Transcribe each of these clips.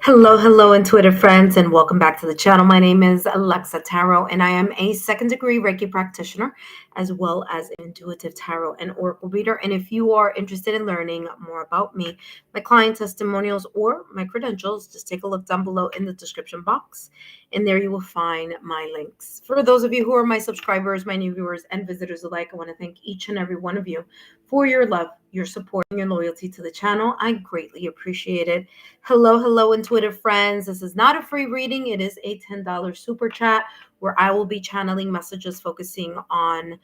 Hello, intuitive friends, and welcome back to the channel. My name is Lexa Tarot, and I am a second degree Reiki practitioner, as well as an intuitive tarot and oracle reader. And if you are interested in learning more about me, my client testimonials, or my credentials, just take a look down below in the description box, and there you will find my links. For those of you who are my subscribers, my new viewers, and visitors alike, I want to thank each and every one of you for your love, your support, and your loyalty to the channel. I greatly appreciate it. Hello, intuitive friends. This is not a free reading. It is a $10 super chat where I will be channeling messages focusing on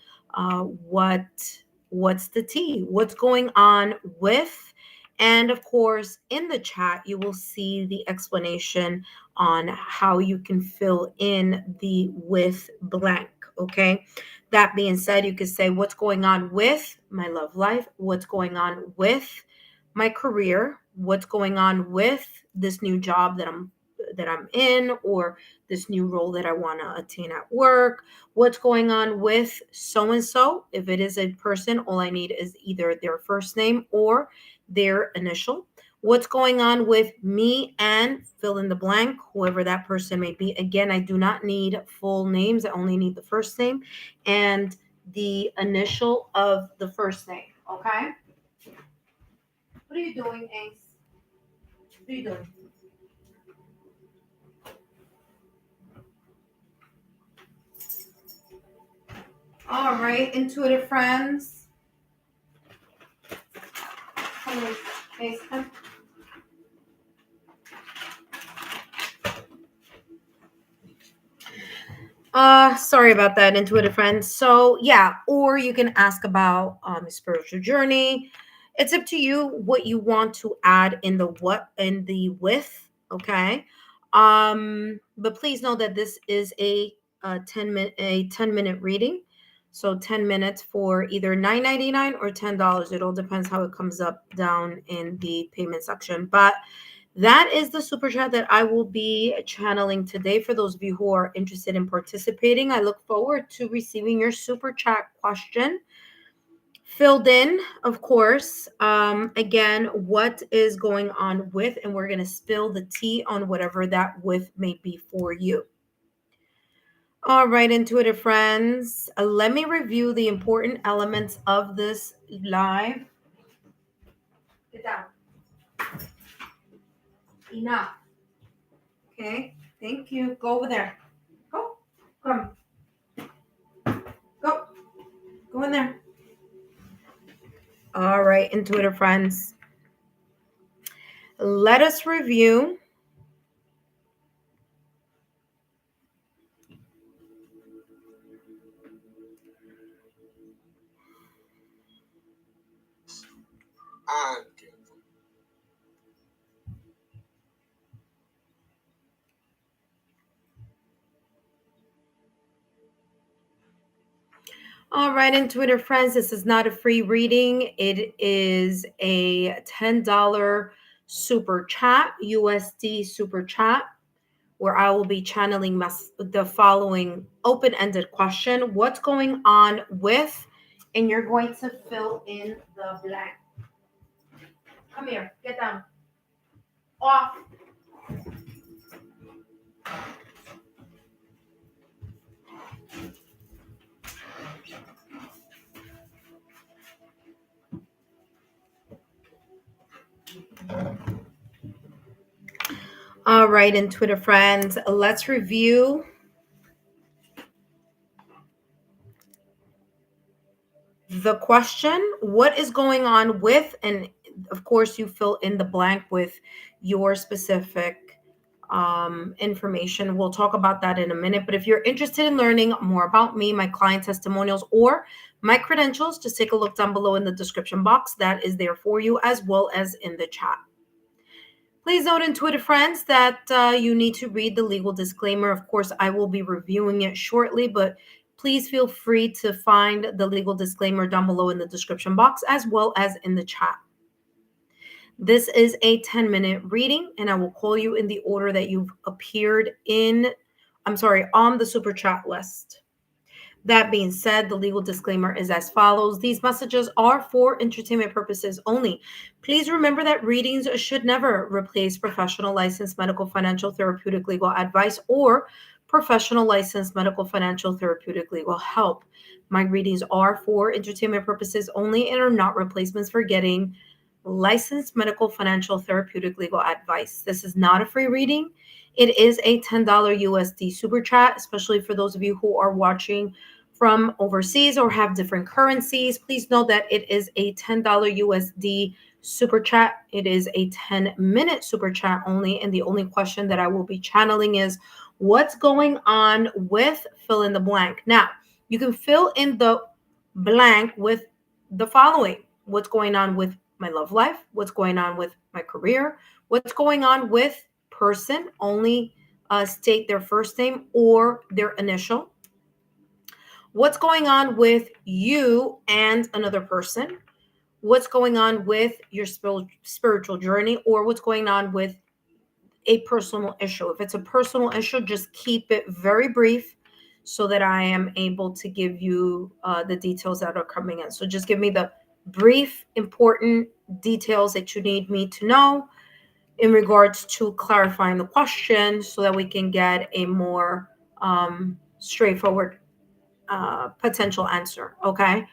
what's the tea, what's going on with, and of course, in the chat, you will see the explanation on how you can fill in the with blank. Okay. That being said, you could say what's going on with my love life, what's going on with my career, what's going on with this new job that I'm in, or this new role that I want to attain at work, what's going on with so and so. If it is a person, all I need is either their first name or their initial. What's going on with me and fill in the blank, whoever that person may be. Again, I do not need full names. I only need the first name and the initial of the first name. Okay. What are you doing, Ace? What are you doing? All right, intuitive friends. Come on, Ace, come. Sorry about that, intuitive friends. So yeah, or you can ask about spiritual journey. It's up to you what you want to add in the what and the with. Okay. But please know that this is a 10-minute reading. So 10 minutes for either $9.99 or $10. It all depends how it comes up down in the payment section. But that is the super chat that I will be channeling today. For those of you who are interested in participating, I look forward to receiving your super chat question filled in, of course. Again, what is going on with, and we're going to spill the tea on whatever that with may be for you. All right, intuitive friends, let me review the important elements of this live. Get down. Enough. Okay, thank you. Go over there. Go. Come. Go. Go in there. All right, intuitive friends. Let us review All right, intuitive friends, this is not a free reading. It is a $10 super chat, USD super chat, where I will be channeling the following open-ended question. What's going on with, and you're going to fill in the blank. Come here, get down. Off. All right, intuitive friends, let's review the question. What is going on with, and of course you fill in the blank with your specific information. We'll talk about that in a minute. But if you're interested in learning more about me, my client testimonials, or my credentials, just take a look down below in the description box. That is there for you, as well as in the chat. Please note, intuitive friends, that you need to read the legal disclaimer. Of course, I will be reviewing it shortly, but please feel free to find the legal disclaimer down below in the description box, as well as in the chat. This is a 10-minute reading, and I will call you in the order that you've appeared on the super chat list. That being said, the legal disclaimer is as follows. These messages are for entertainment purposes only. Please remember that readings should never replace professional licensed medical, financial, therapeutic, legal advice or professional licensed medical, financial, therapeutic, legal help. My readings are for entertainment purposes only and are not replacements for getting licensed medical, financial, therapeutic, legal advice. This is not a free reading. It is a $10 USD super chat, especially for those of you who are watching from overseas or have different currencies. Please know that it is a $10 USD super chat. It is a 10-minute super chat only. And the only question that I will be channeling is what's going on with fill in the blank. Now, you can fill in the blank with the following. What's going on with my love life? What's going on with my career? What's going on with person? Only state their first name or their initial. What's going on with you and another person? What's going on with your spiritual journey, or what's going on with a personal issue? If it's a personal issue, just keep it very brief so that I am able to give you the details that are coming in. So just give me the brief, important details that you need me to know in regards to clarifying the question so that we can get a more straightforward potential answer. Okay.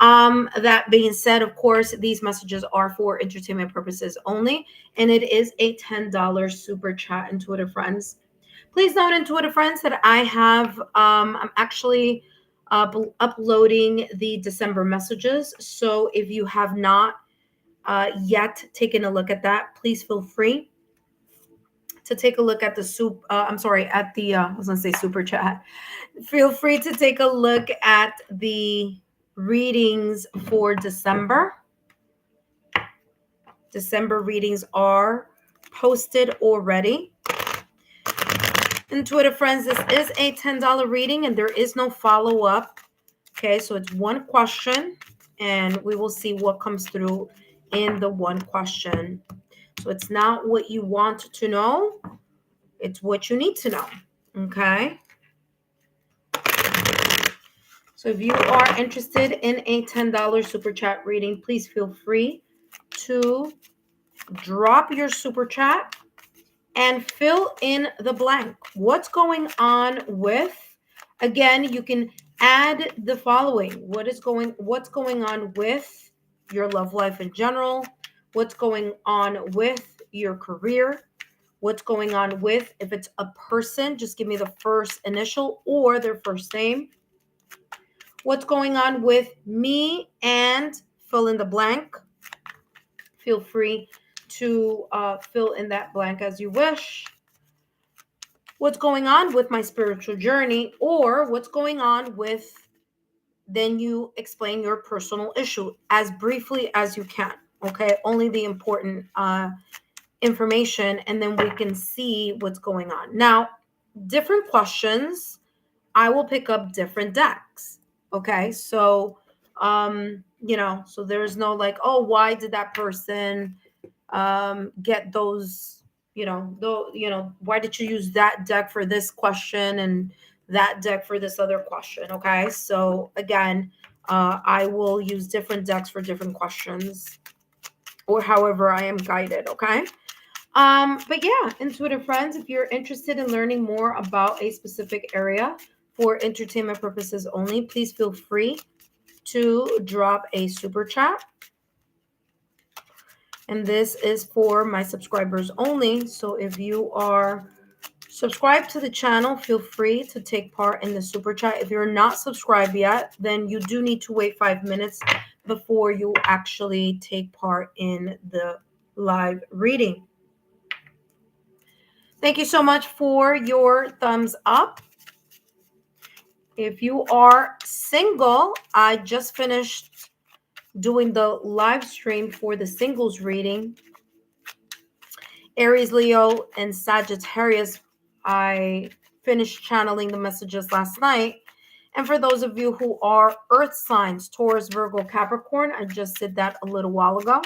That being said, of course, these messages are for entertainment purposes only, and it is a $10 super chat, intuitive friends. Please note, intuitive friends, that I have I'm actually uploading the December messages. So if you have not yet taken a look at that, please feel free to take a look at the at the I was gonna say super chat. Feel free to take a look at the readings for December. December readings are posted already. Intuitive friends, this is a $10 reading and there is no follow-up. Okay, so it's one question and we will see what comes through in the one question. So it's not what you want to know, it's what you need to know. Okay. So if you are interested in a $10 super chat reading, please feel free to drop your super chat and fill in the blank. What's going on with, again, you can add the following. What's going on with your love life in general? What's going on with your career? What's going on with, if it's a person, just give me the first initial or their first name. What's going on with me and fill in the blank. Feel free to fill in that blank as you wish. What's going on with my spiritual journey, or what's going on with, then you explain your personal issue as briefly as you can. Okay, only the important information, and then we can see what's going on. Now, different questions, I will pick up different decks. Okay, so so there's no like, oh, why did that person get those, why did you use that deck for this question and that deck for this other question? Okay, so again, I will use different decks for different questions or however I am guided. Okay. But yeah, intuitive friends, if you're interested in learning more about a specific area for entertainment purposes only, please feel free to drop a super chat. And this is for my subscribers only. So if you are subscribed to the channel, feel free to take part in the super chat. If you're not subscribed yet, then you do need to wait 5 minutes before you actually take part in the live reading. Thank you so much for your thumbs up. If you are single, I just finished doing the live stream for the singles reading. Aries, Leo, and Sagittarius, I finished channeling the messages last night. And for those of you who are earth signs, Taurus, Virgo, Capricorn, I just did that a little while ago.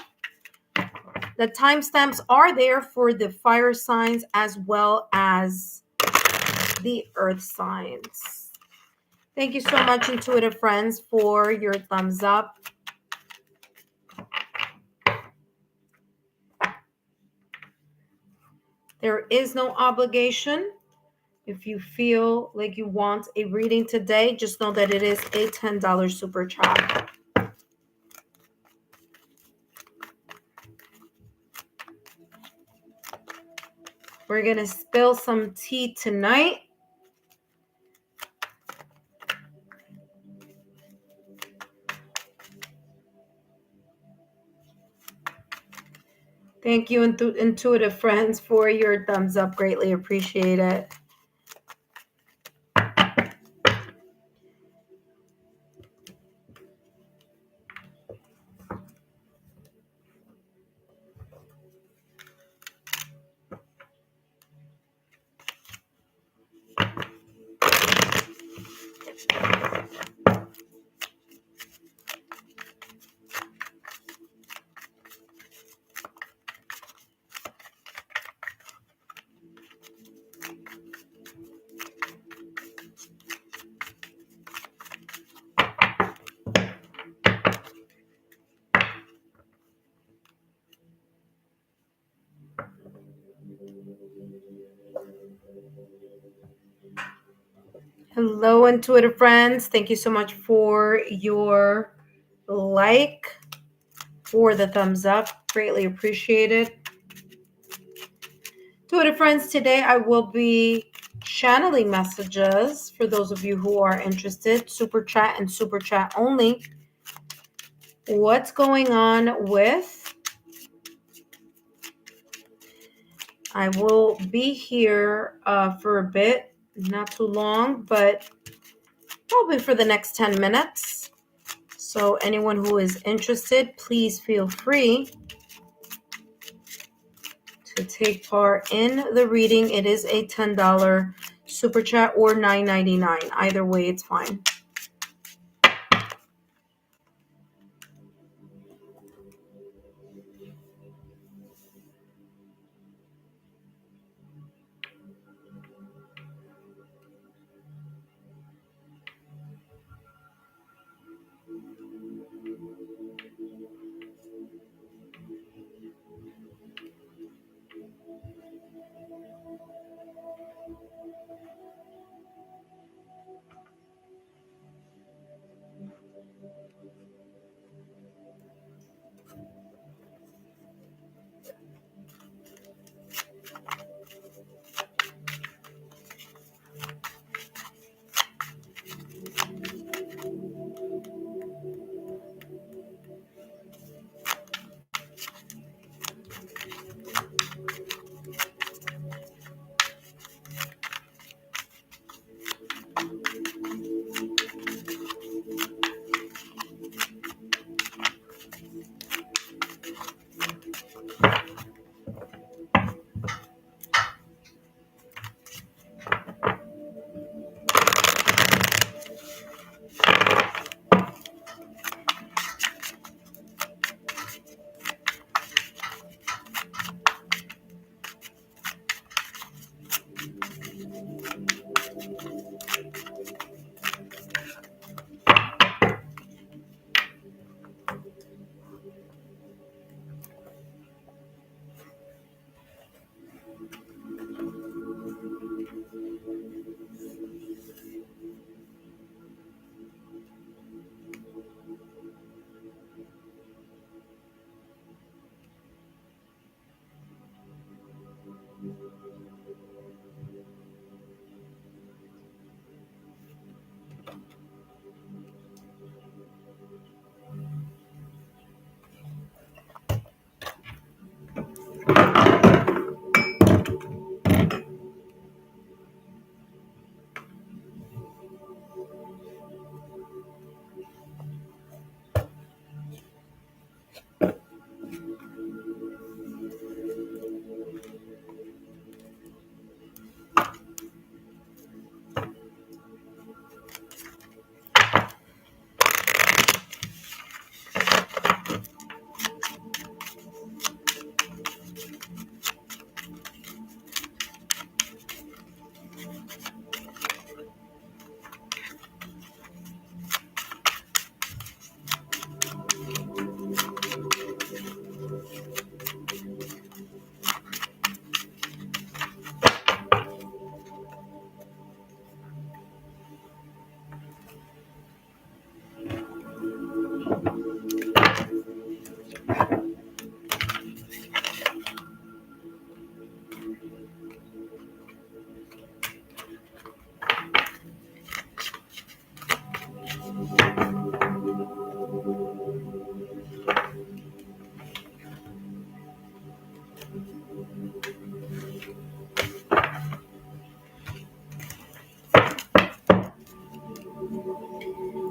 The timestamps are there for the fire signs as well as the earth signs. Thank you so much, intuitive friends, for your thumbs up. There is no obligation. If you feel like you want a reading today, just know that it is a $10 super chat. We're going to spill some tea tonight. Thank you, intuitive friends, for your thumbs up. Greatly appreciate it. Hello, intuitive friends. Thank you so much for your like, for the thumbs up. Greatly appreciated. Intuitive friends, today I will be channeling messages for those of you who are interested. Super chat and super chat only. What's going on with? I will be here for a bit, not too long, but probably for the next 10 minutes. So anyone who is interested, please feel free to take part in the reading. It is a $10 super chat or $9.99. Either way, it's fine.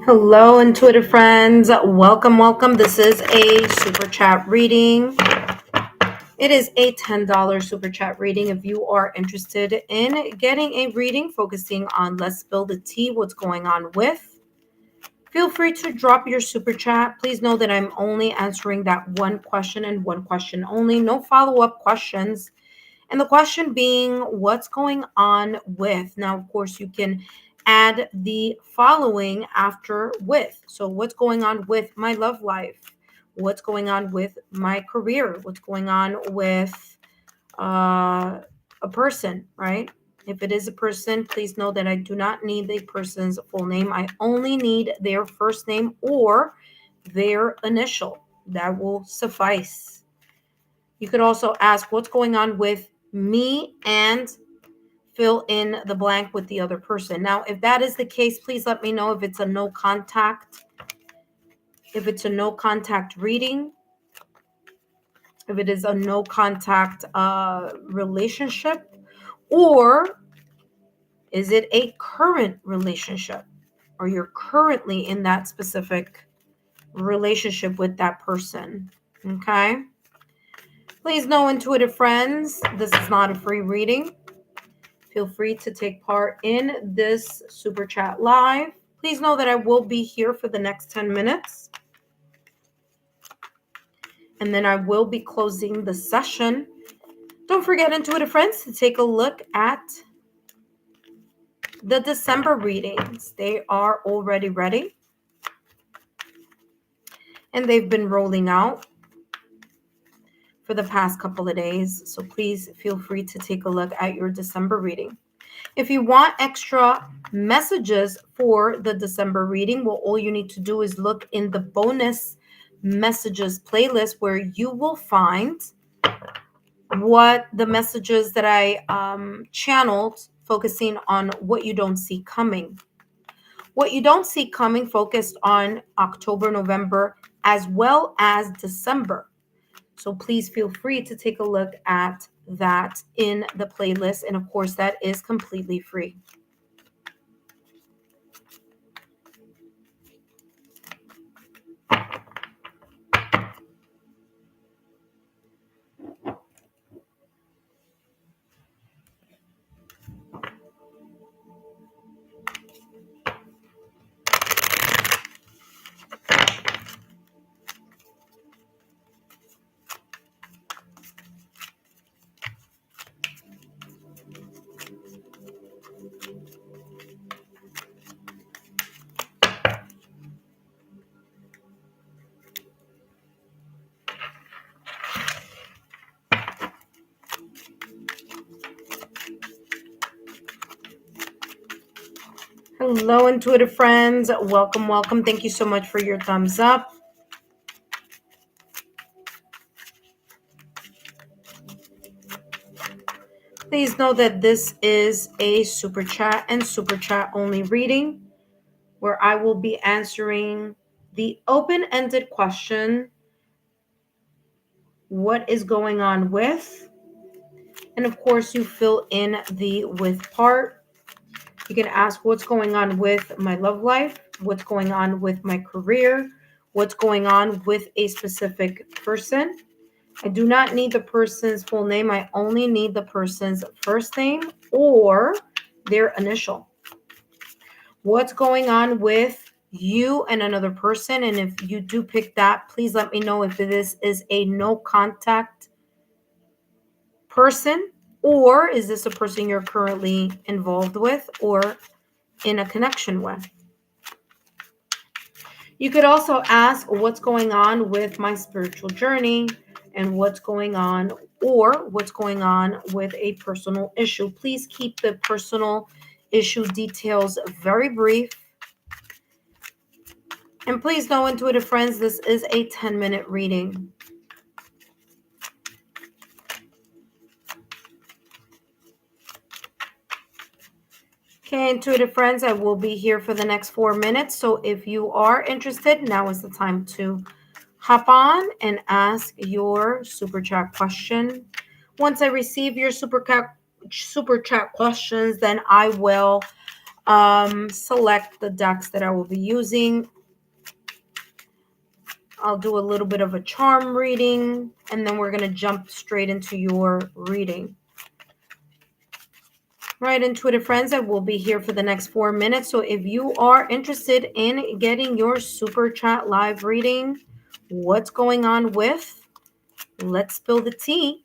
Hello, intuitive friends. Welcome, welcome. This is a super chat reading. It is a $10 super chat reading. If you are interested in getting a reading focusing on let's spill the tea, what's going on with, feel free to drop your super chat. Please know that I'm only answering that one question and one question only. No follow-up questions. And the question being, what's going on with? Now, of course, you can add the following after with. So what's going on with my love life? What's going on with my career? What's going on with a person, right? If it is a person, please know that I do not need the person's full name. I only need their first name or their initial. That will suffice. You could also ask what's going on with me and fill in the blank with the other person. Now, if that is the case, please let me know if it's a no contact. If it's a no contact reading, if it is a no contact relationship, or is it a current relationship, or you're currently in that specific relationship with that person. Okay. Please know, intuitive friends, this is not a free reading. Feel free to take part in this super chat live. Please know that I will be here for the next 10 minutes. And then I will be closing the session. Don't forget, intuitive friends, to take a look at the December readings. They are already ready. And they've been rolling out for the past couple of days. So please feel free to take a look at your December reading. If you want extra messages for the December reading, well, all you need to do is look in the bonus messages playlist where you will find what the messages that I channeled focusing on what you don't see coming. What you don't see coming focused on October, November, as well as December. So please feel free to take a look at that in the playlist. And of course, that is completely free. Hello, intuitive friends. Welcome, welcome. Thank you so much for your thumbs up. Please know that this is a super chat and super chat only reading where I will be answering the open-ended question, what is going on with? And of course, you fill in the with part. You can ask what's going on with my love life, what's going on with my career, what's going on with a specific person. I do not need the person's full name. I only need the person's first name or their initial. What's going on with you and another person? And if you do pick that, please let me know if this is a no contact person, or is this a person you're currently involved with or in a connection with. You could also ask what's going on with my spiritual journey and what's going on with a personal issue. Please keep the personal issue details very brief. And please know, intuitive friends, this is a 10-minute reading. Okay, intuitive friends, I will be here for the next 4 minutes. So if you are interested, now is the time to hop on and ask your super chat question. Once I receive your super chat questions, then I will select the decks that I will be using. I'll do a little bit of a charm reading, and then we're going to jump straight into your reading. Right, intuitive friends, I will be here for the next 4 minutes. So if you are interested in getting your super chat live reading, what's going on with, let's spill the tea.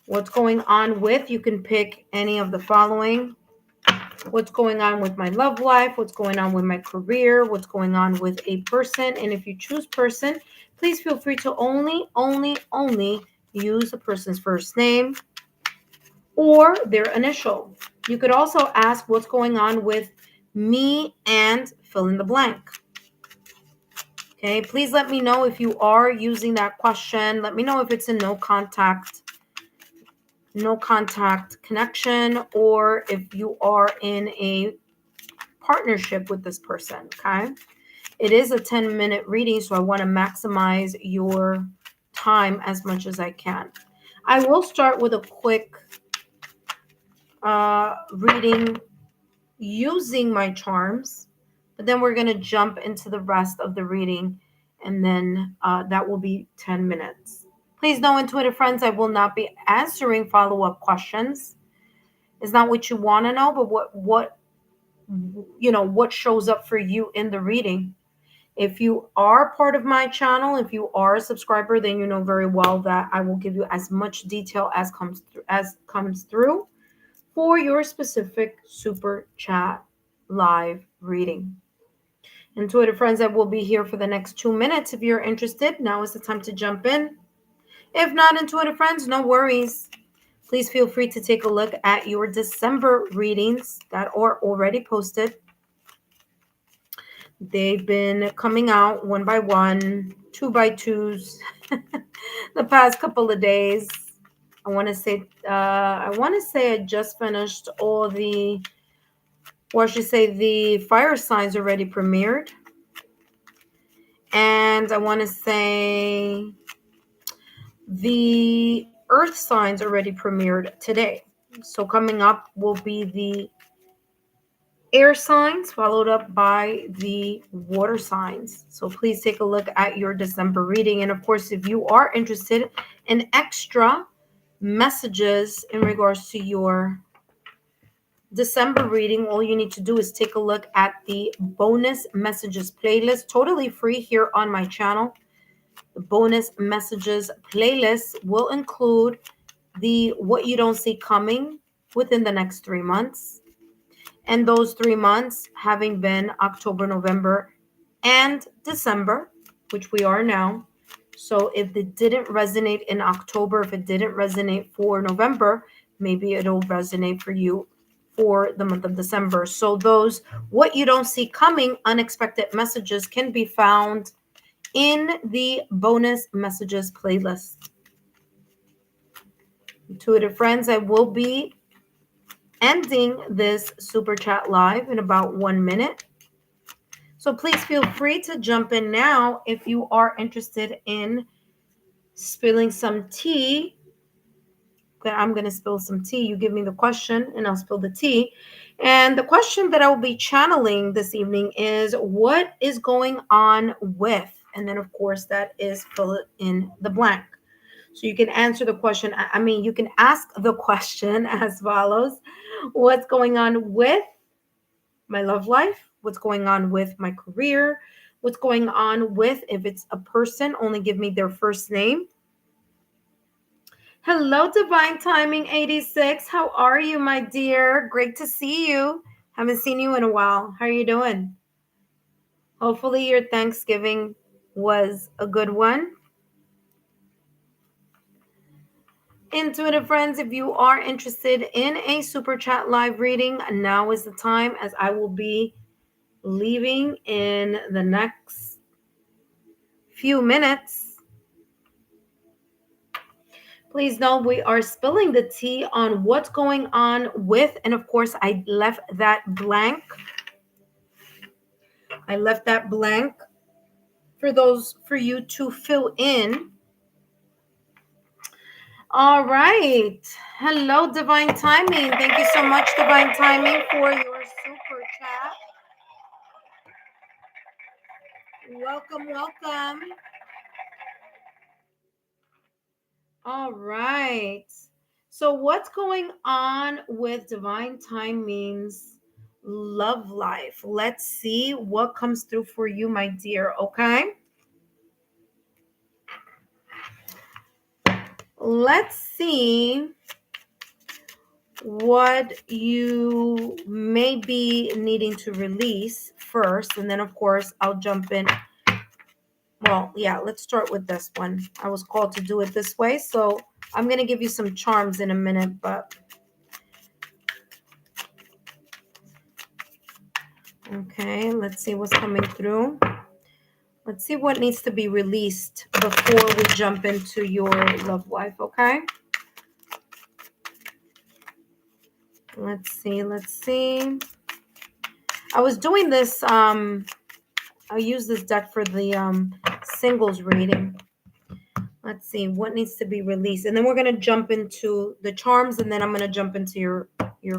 What's going on with, you can pick any of the following. What's going on with my love life? What's going on with my career? What's going on with a person? And if you choose person, please feel free to only use the person's first name or their initial. You could also ask what's going on with me and fill in the blank. Okay, please let me know if you are using that question. Let me know if it's a no contact connection, or if you are in a partnership with this person. Okay, it is a 10-minute reading, so I want to maximize your time as much as I can. I will start with a quick reading using my charms, but then we're going to jump into the rest of the reading, and then that will be 10 minutes. Please know, intuitive friends, I will not be answering follow-up questions. It's not what you want to know, but what shows up for you in the reading. If you are part of my channel, if you are a subscriber, then you know very well that I will give you as much detail as comes through for your specific super chat live reading. Intuitive friends, I will be here for the next 2 minutes. If you're interested, now is the time to jump in. If not, intuitive friends, no worries. Please feel free to take a look at your December readings that are already posted. They've been coming out one by one, 2 by 2s the past couple of days. I want to say I just finished all the, or I should say the fire signs already premiered. And I want to say the earth signs already premiered today. So coming up will be the air signs, followed up by the water signs. So please take a look at your December reading. And of course, if you are interested in extra messages in regards to your December reading, all you need to do is take a look at the bonus messages playlist, totally free here on my channel. The bonus messages playlist will include the what you don't see coming within the next 3 months. And those 3 months having been October, November, and December, which we are now. So if it didn't resonate in October, if it didn't resonate for November, maybe it'll resonate for you for the month of December. So those what you don't see coming unexpected messages can be found in the bonus messages playlist. Intuitive friends, I will be ending this super chat live in about 1 minute. So please feel free to jump in now if you are interested in spilling some tea. I'm going to spill some tea. You give me the question and I'll spill the tea. And the question that I will be channeling this evening is, what is going on with? And then, of course, that is fill in the blank. So you can answer the question. You can ask the question as follows. What's going on with my love life? What's going on with my career? What's going on with, if it's a person, only give me their first name. Hello, Divine Timing 86. How are you, my dear? Great to see you. Haven't seen you in a while. How are you doing? Hopefully your Thanksgiving was a good one. Intuitive friends, if you are interested in a super chat live reading, now is the time, as I will be leaving in the next few minutes. Please know we are spilling the tea on what's going on with, and of course, I left that blank. I left that blank for you to fill in. All right. Hello, Divine Timing. Thank you so much, Divine Timing, for your super chat. Welcome, welcome. All right. So, what's going on with Divine Timing's love life? Let's see what comes through for you, my dear. Okay. Let's see what you may be needing to release first. And then, of course, I'll jump in. Well, yeah, let's start with this one. I was called to do it this way. So I'm going to give you some charms in a minute, but okay, let's see what's coming through. Let's see what needs to be released before we jump into your love life, okay? Let's see, let's see. I was doing this, I use this deck for the singles reading. Let's see what needs to be released. And then we're going to jump into the charms, and then I'm going to jump into your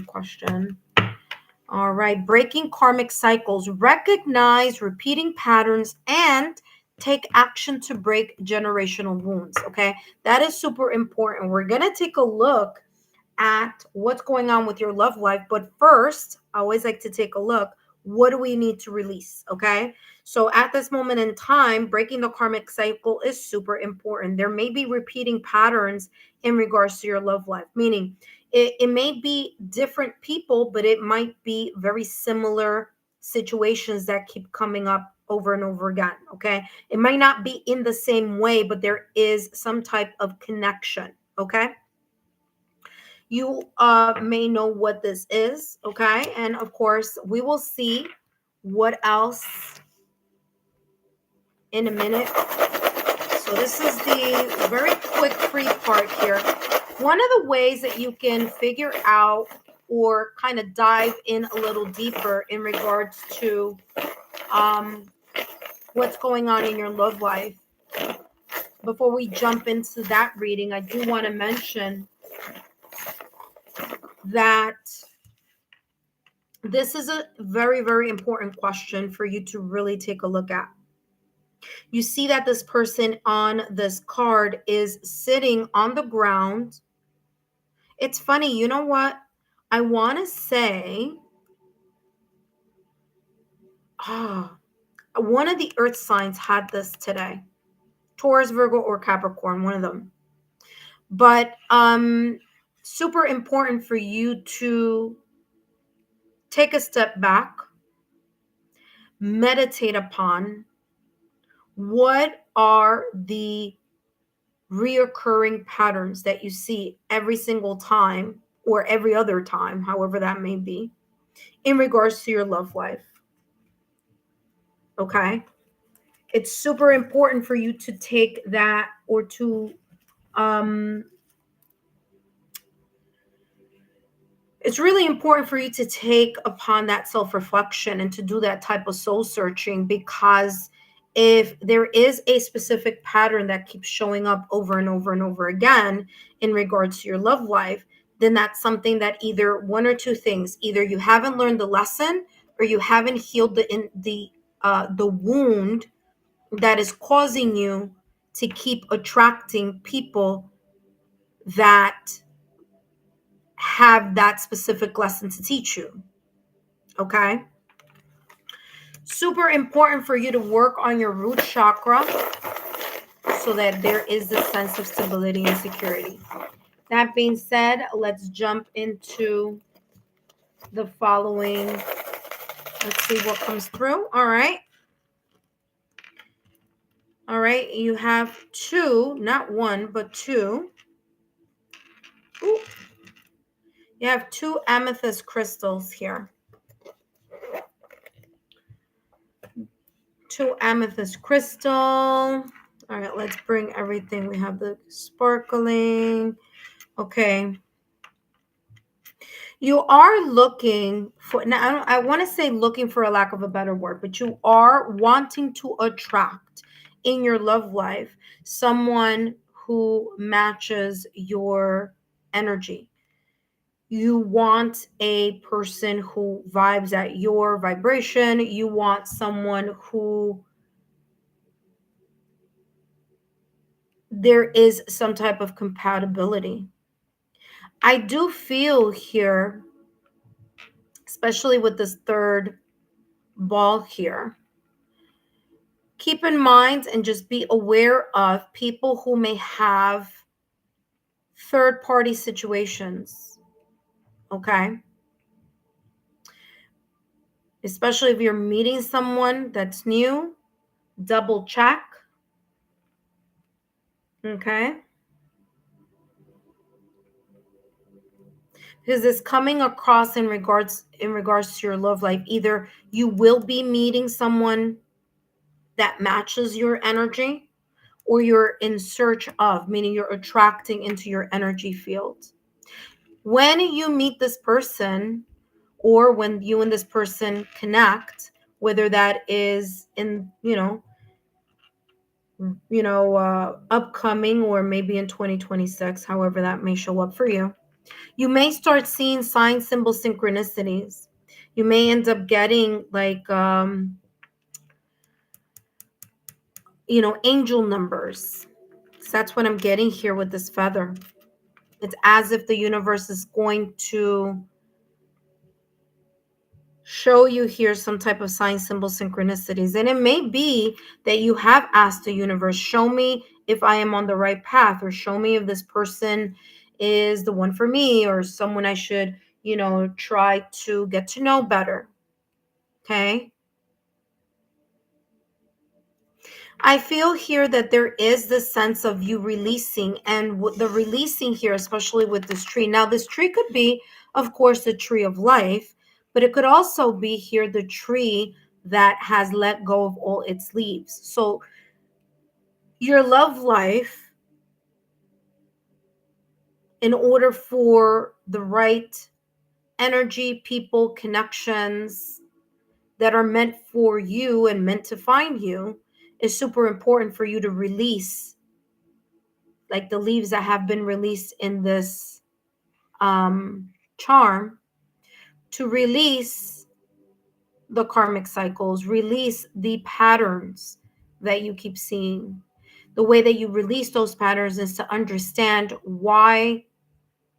question. All right, breaking karmic cycles, recognize repeating patterns, and take action to break generational wounds. Okay, that is super important. We're going to take a look at what's going on with your love life. But first, I always like to take a look. What do we need to release? Okay. So at this moment in time, breaking the karmic cycle is super important. There may be repeating patterns in regards to your love life, meaning it may be different people, but it might be very similar situations that keep coming up over and over again. Okay. It might not be in the same way, but there is some type of connection. Okay. You may know what this is, okay? And of course, we will see what else in a minute. So this is the very quick free part here. One of the ways that you can figure out or kind of dive in a little deeper in regards to what's going on in your love life. Before we jump into that reading, I do want to mention that this is a very, very important question for you to really take a look at. You see that this person on this card is sitting on the ground. It's funny, you know what? I want to say, one of the earth signs had this today. Taurus, Virgo, or Capricorn, one of them. But super important for you to take a step back, meditate upon what are the reoccurring patterns that you see every single time or every other time, however that may be, in regards to your love life. Okay. It's super important for you to take that or to it's really important for you to take upon that self-reflection and to do that type of soul searching, because if there is a specific pattern that keeps showing up over and over and over again in regards to your love life, then that's something that either one or two things: either you haven't learned the lesson, or you haven't healed the wound that is causing you to keep attracting people that have that specific lesson to teach you. Okay. Super important for you to work on your root chakra so that there is a sense of stability and security. That being said, let's jump into the following. Let's see what comes through. All right. All right. You have two, not one, but two. Ooh. You have two amethyst crystals here. 2 amethyst crystal. All right, let's bring everything. We have the sparkling. Okay. You are looking for, now I want to say looking for a lack of a better word, but you are wanting to attract in your love life someone who matches your energy. You want a person who vibes at your vibration. You want someone who there is some type of compatibility. I do feel here, especially with this third ball here, keep in mind and just be aware of people who may have third party situations. Okay. Especially if you're meeting someone that's new, double check. Okay. Because it's coming across in regards to your love life. Either you will be meeting someone that matches your energy, or you're in search of, meaning you're attracting into your energy field. When you meet this person, or when you and this person connect, whether that is in, upcoming, or maybe in 2026, however that may show up for you, you may start seeing sign, symbol, synchronicities. You may end up getting like, angel numbers. So that's what I'm getting here with this feather. It's as if the universe is going to show you here some type of sign, symbol, synchronicities. And it may be that you have asked the universe, show me if I am on the right path, or show me if this person is the one for me, or someone I should, try to get to know better. Okay. I feel here that there is this sense of you releasing, and the releasing here, especially with this tree. Now, this tree could be, of course, the tree of life, but it could also be here the tree that has let go of all its leaves. So, your love life, in order for the right energy, people, connections that are meant for you and meant to find you, is super important for you to release, like the leaves that have been released in this charm, to release the karmic cycles, release the patterns that you keep seeing. The way that you release those patterns is to understand why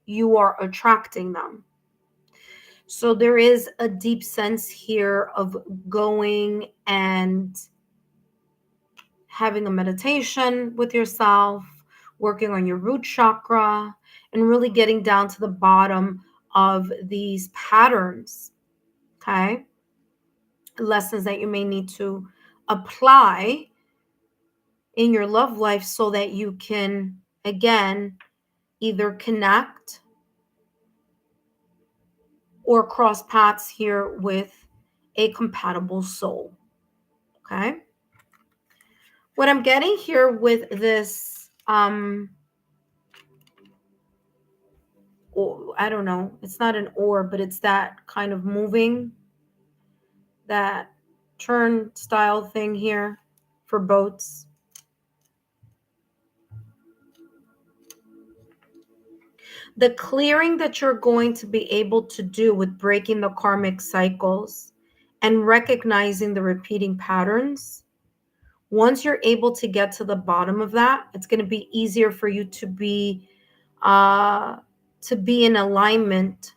you are attracting them. So there is a deep sense here of going and having a meditation with yourself, working on your root chakra, and really getting down to the bottom of these patterns. Okay. Lessons that you may need to apply in your love life so that you can, again, either connect or cross paths here with a compatible soul. Okay. What I'm getting here with this, I don't know, it's not an oar, but it's that kind of moving, that turn style thing here for boats. The clearing that you're going to be able to do with breaking the karmic cycles and recognizing the repeating patterns, once you're able to get to the bottom of that, it's going to be easier for you to be in alignment,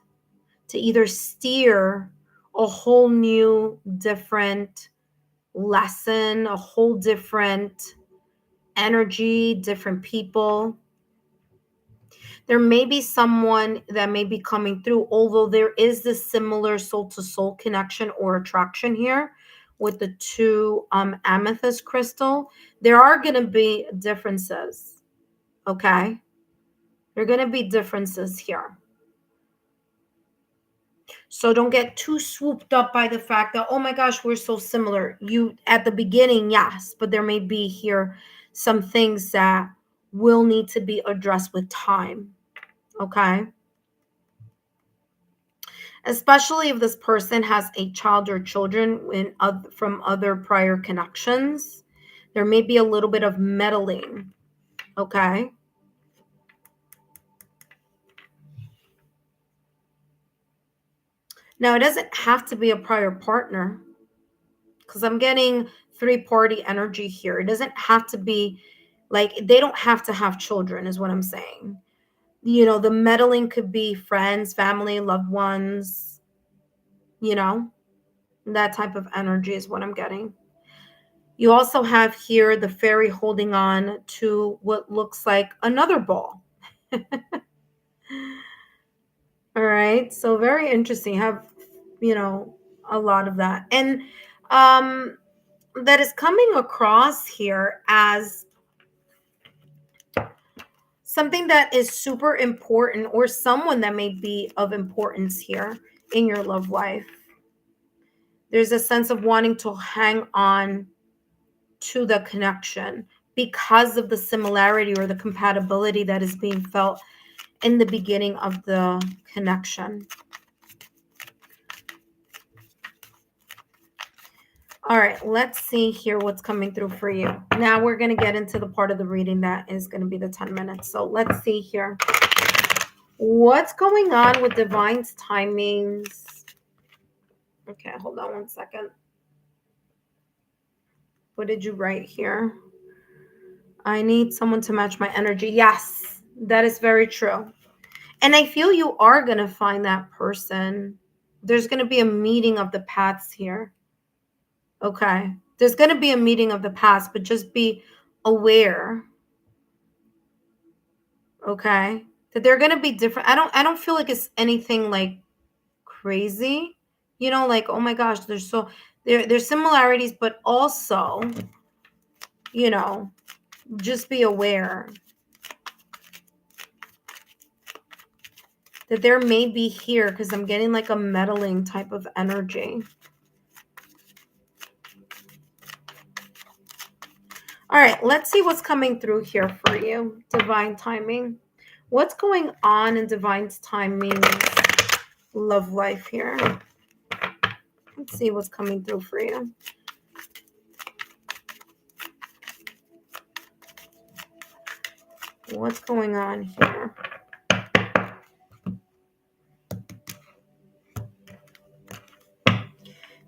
to either steer a whole new different lesson, a whole different energy, different people. There may be someone that may be coming through, although there is this similar soul to soul connection or attraction here with the 2 amethyst crystal. There are going to be differences. Okay. There are going to be differences here. So don't get too swooped up by the fact that, oh my gosh, we're so similar. You at the beginning, yes, but there may be here some things that will need to be addressed with time. Okay. Especially if this person has a child or children from other prior connections, there may be a little bit of meddling. Okay. Now, it doesn't have to be a prior partner, because I'm getting three-party energy here. It doesn't have to be like, they don't have to have children, is what I'm saying. The meddling could be friends, family, loved ones, that type of energy is what I'm getting. You also have here the fairy holding on to what looks like another ball. All right. So very interesting. Have, a lot of that. And that is coming across here as something that is super important, or someone that may be of importance here in your love life. There's a sense of wanting to hang on to the connection because of the similarity or the compatibility that is being felt in the beginning of the connection. All right, let's see here what's coming through for you. Now we're going to get into the part of the reading that is going to be the 10 minutes. So let's see here. What's going on with Divine's timings? Okay, hold on one second. What did you write here? I need someone to match my energy. Yes, that is very true. And I feel you are going to find that person. There's going to be a meeting of the paths here. Okay. There's going to be a meeting of the paths, but just be aware. Okay. That they're going to be different. I don't feel like it's anything like crazy. Like, oh my gosh, there's similarities, but also, just be aware that there may be here, because I'm getting like a meddling type of energy. All right, let's see what's coming through here for you. Divine timing. What's going on in Divine's timing love life here? Let's see what's coming through for you. What's going on here?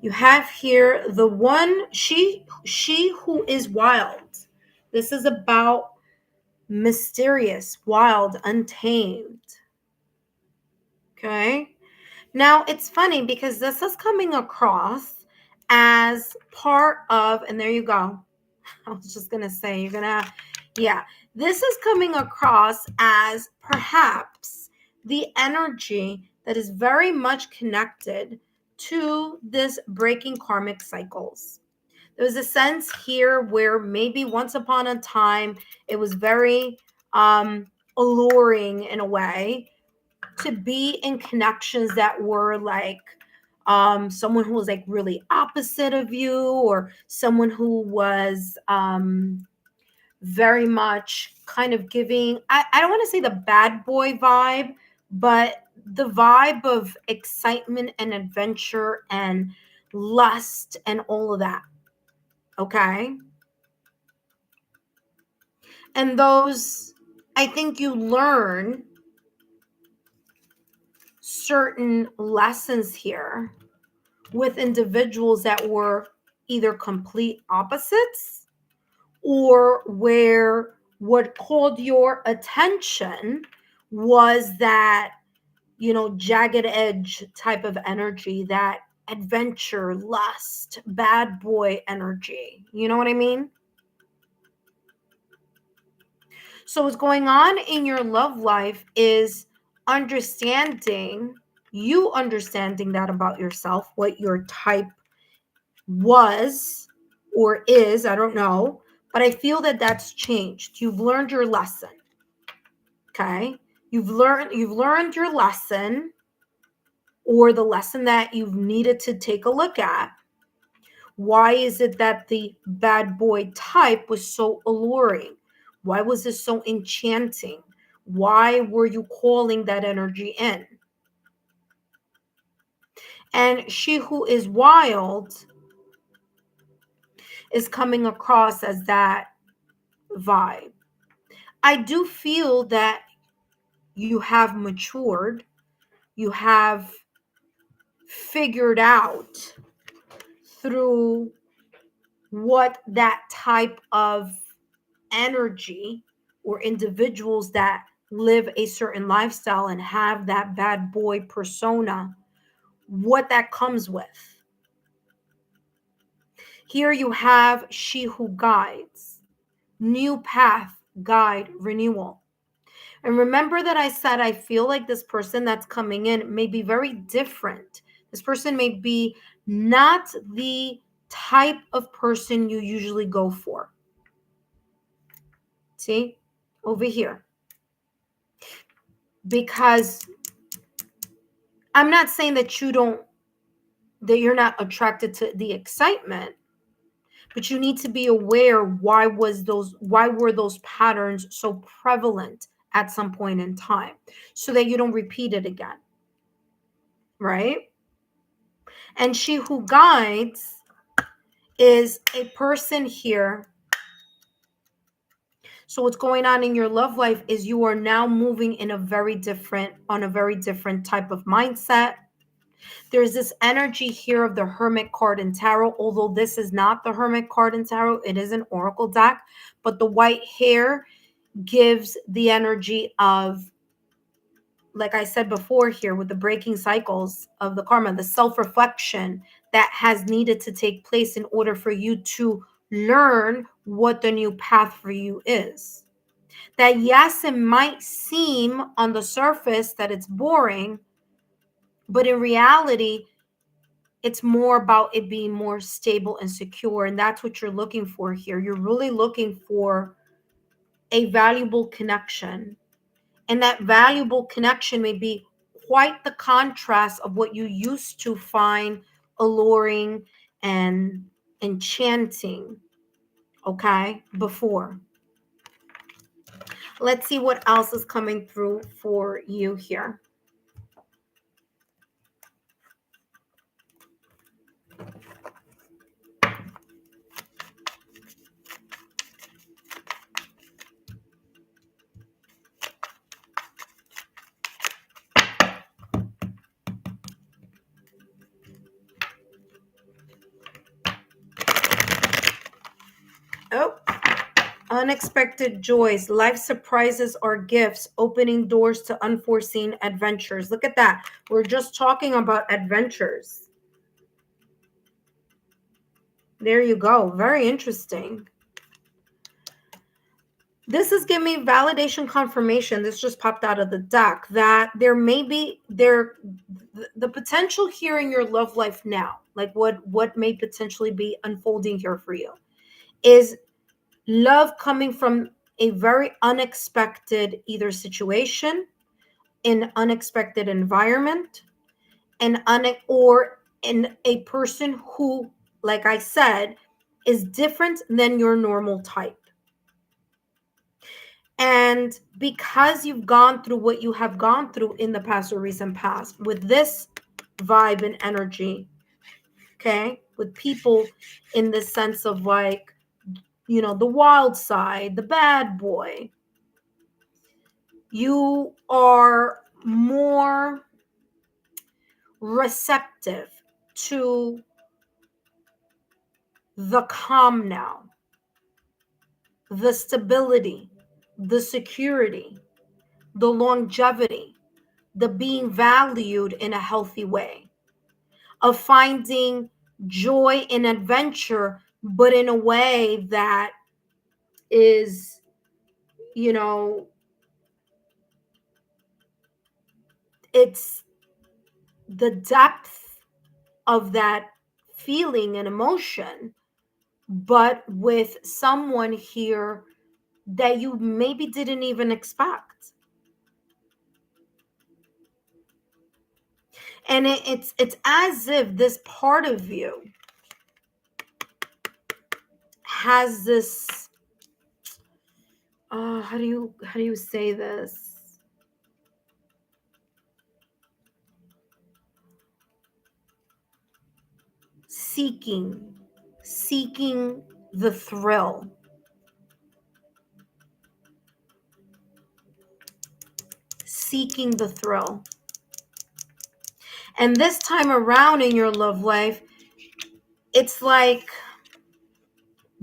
You have here the one, she who is wild. This is about mysterious, wild, untamed. Okay. Now it's funny because this is coming across as part of, and there you go. I was just going to say, you're going to, yeah, this is coming across as perhaps the energy that is very much connected to this breaking karmic cycles. There's a sense here where maybe once upon a time it was very alluring in a way to be in connections that were like someone who was like really opposite of you, or someone who was very much kind of giving, I don't want to say the bad boy vibe, but the vibe of excitement and adventure and lust and all of that. Okay. And those, I think you learn certain lessons here with individuals that were either complete opposites, or where what called your attention was that, jagged edge type of energy, that adventure, lust, bad boy energy. You know what I mean? So what's going on in your love life is understanding that about yourself, what your type was or is, I don't know, but I feel that that's changed. You've learned your lesson. Okay? You've learned your lesson, or the lesson that you've needed to take a look at. Why is it that the bad boy type was so alluring? Why was it so enchanting? Why were you calling that energy in? And she who is wild is coming across as that vibe. I do feel that you have matured, you have figured out through what that type of energy or individuals that live a certain lifestyle and have that bad boy persona, what that comes with. Here you have she who guides, new path, guide, renewal. And remember that I said I feel like this person that's coming in may be very different. This person may be not the type of person you usually go for. See, over here. Because I'm not saying that you're not attracted to the excitement, but you need to be aware why were those patterns so prevalent at some point in time, so that you don't repeat it again, right? And she who guides is a person here. So what's going on in your love life is you are now moving on a very different type of mindset. There's this energy here of the Hermit card in Tarot, although this is not the Hermit card in Tarot, it is an Oracle deck, but the white hair gives the energy of, like I said before here, with the breaking cycles of the karma, the self-reflection that has needed to take place in order for you to learn what the new path for you is. That yes, it might seem on the surface that it's boring, but in reality, it's more about it being more stable and secure. And that's what you're looking for here. You're really looking for a valuable connection. And that valuable connection may be quite the contrast of what you used to find alluring and enchanting, okay, before. Let's see what else is coming through for you here. Oh, unexpected joys, life surprises or gifts, opening doors to unforeseen adventures. Look at that. We're just talking about adventures. There you go. Very interesting. This is giving me validation confirmation. This just popped out of the deck that there may be the potential here in your love life now, like what may potentially be unfolding here for you, is love coming from a very unexpected either situation, an unexpected environment, or in a person who, like I said, is different than your normal type. And because you've gone through what you have gone through in the past or recent past with this vibe and energy, okay, with people in the sense of like, you know, the wild side, the bad boy, you are more receptive to the calm now, the stability, the security, the longevity, the being valued in a healthy way, of finding joy in adventure, but in a way that is, you know, it's the depth of that feeling and emotion, but with someone here that you maybe didn't even expect. And it's as if this part of you has this, how do you say this? Seeking the thrill. Seeking the thrill. And this time around in your love life, it's like,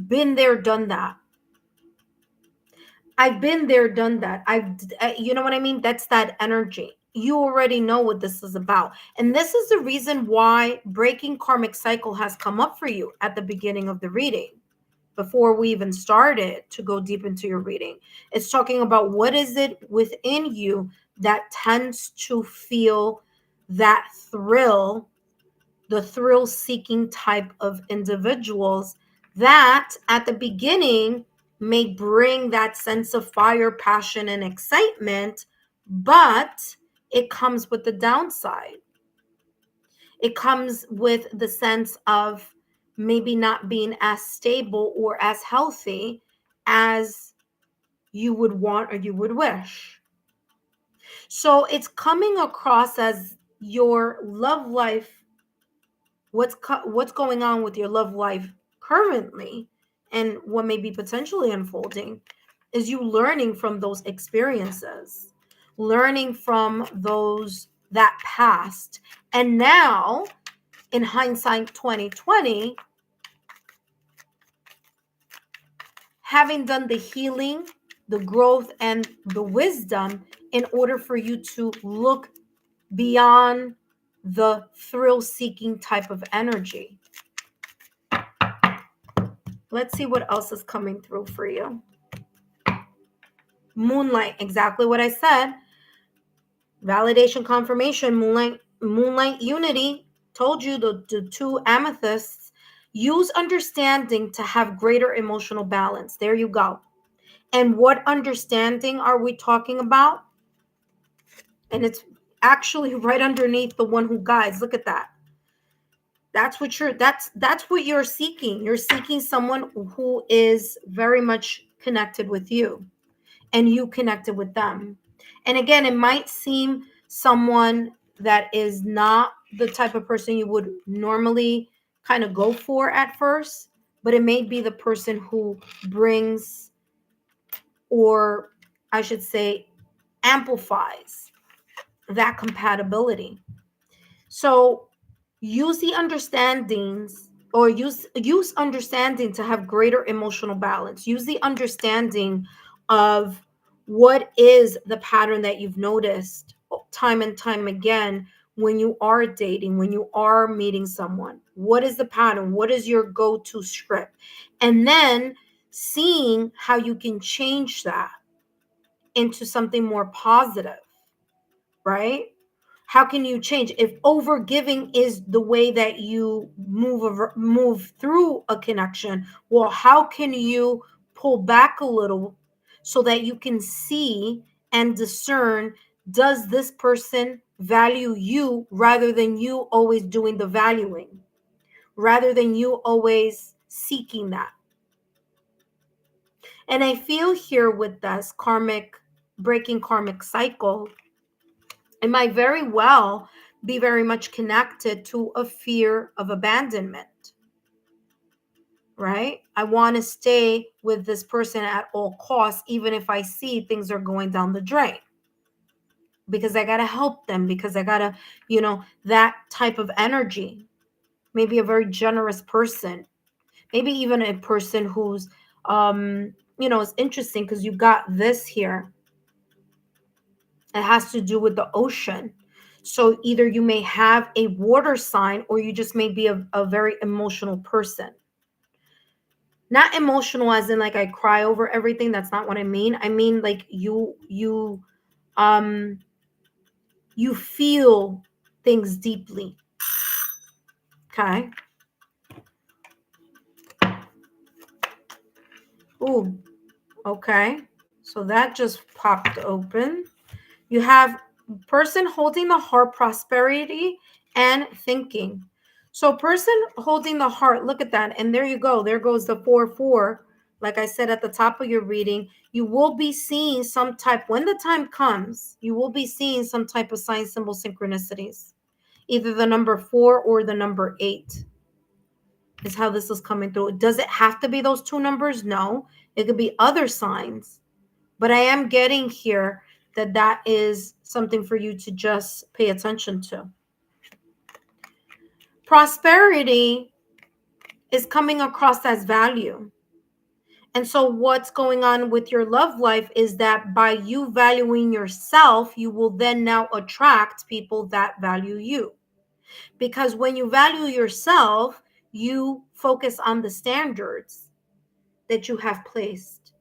been there, done that. I've been there, done that. You know what I mean? That's that energy. You already know what this is about. And this is the reason why breaking karmic cycle has come up for you at the beginning of the reading, before we even started to go deep into your reading. It's talking about what is it within you that tends to feel that thrill, the thrill seeking type of individuals that at the beginning may bring that sense of fire, passion, and excitement, but it comes with the downside. It comes with the sense of maybe not being as stable or as healthy as you would want or you would wish. So it's coming across as your love life, what's going on with your love life currently, and what may be potentially unfolding is you learning from those experiences, learning from that past. And now, in hindsight 2020, having done the healing, the growth, and the wisdom in order for you to look beyond the thrill-seeking type of energy. Let's see what else is coming through for you. Moonlight, exactly what I said. Validation, confirmation, moonlight unity. Told you the two amethysts. Use understanding to have greater emotional balance. There you go. And what understanding are we talking about? And it's actually right underneath the one who guides. Look at that. That's what you're seeking. You're seeking someone who is very much connected with you, and you connected with them. And again, it might seem someone that is not the type of person you would normally kind of go for at first, but it may be the person who brings, or I should say, amplifies that compatibility. So use the understandings, or use understanding to have greater emotional balance. Use the understanding of what is the pattern that you've noticed time and time again when you are dating, when you are meeting someone. What is the pattern? What is your go-to script? And then seeing how you can change that into something more positive, right? How can you change if overgiving is the way that you move through a connection? Well, how can you pull back a little so that you can see and discern, does this person value you, rather than you always doing the valuing, rather than you always seeking that? And I feel here with this breaking karmic cycle, it might very well be very much connected to a fear of abandonment, right? I want to stay with this person at all costs, even if I see things are going down the drain, because I got to help them, because I got to, that type of energy. Maybe a very generous person, maybe even a person who's, it's interesting because you got this here. It has to do with the ocean. So either you may have a water sign, or you just may be a very emotional person. Not emotional as in like I cry over everything. That's not what I mean. I mean like you feel things deeply. Okay. Ooh, okay. So that just popped open. You have Person holding the heart, prosperity and thinking. So person holding the heart, look at that. And there you go. There goes the 4-4. Like I said at the top of your reading, you will be seeing some type, when the time comes, you will be seeing some type of sign, symbol, synchronicities. Either the number 4 or the number 8 is how this is coming through. Does it have to be those two numbers? No. It could be other signs. But I am getting here that that is something for you to just pay attention to. Prosperity is coming across as value. And so what's going on with your love life is that by you valuing yourself, you will then now attract people that value you. Because when you value yourself, you focus on the standards that you have placed,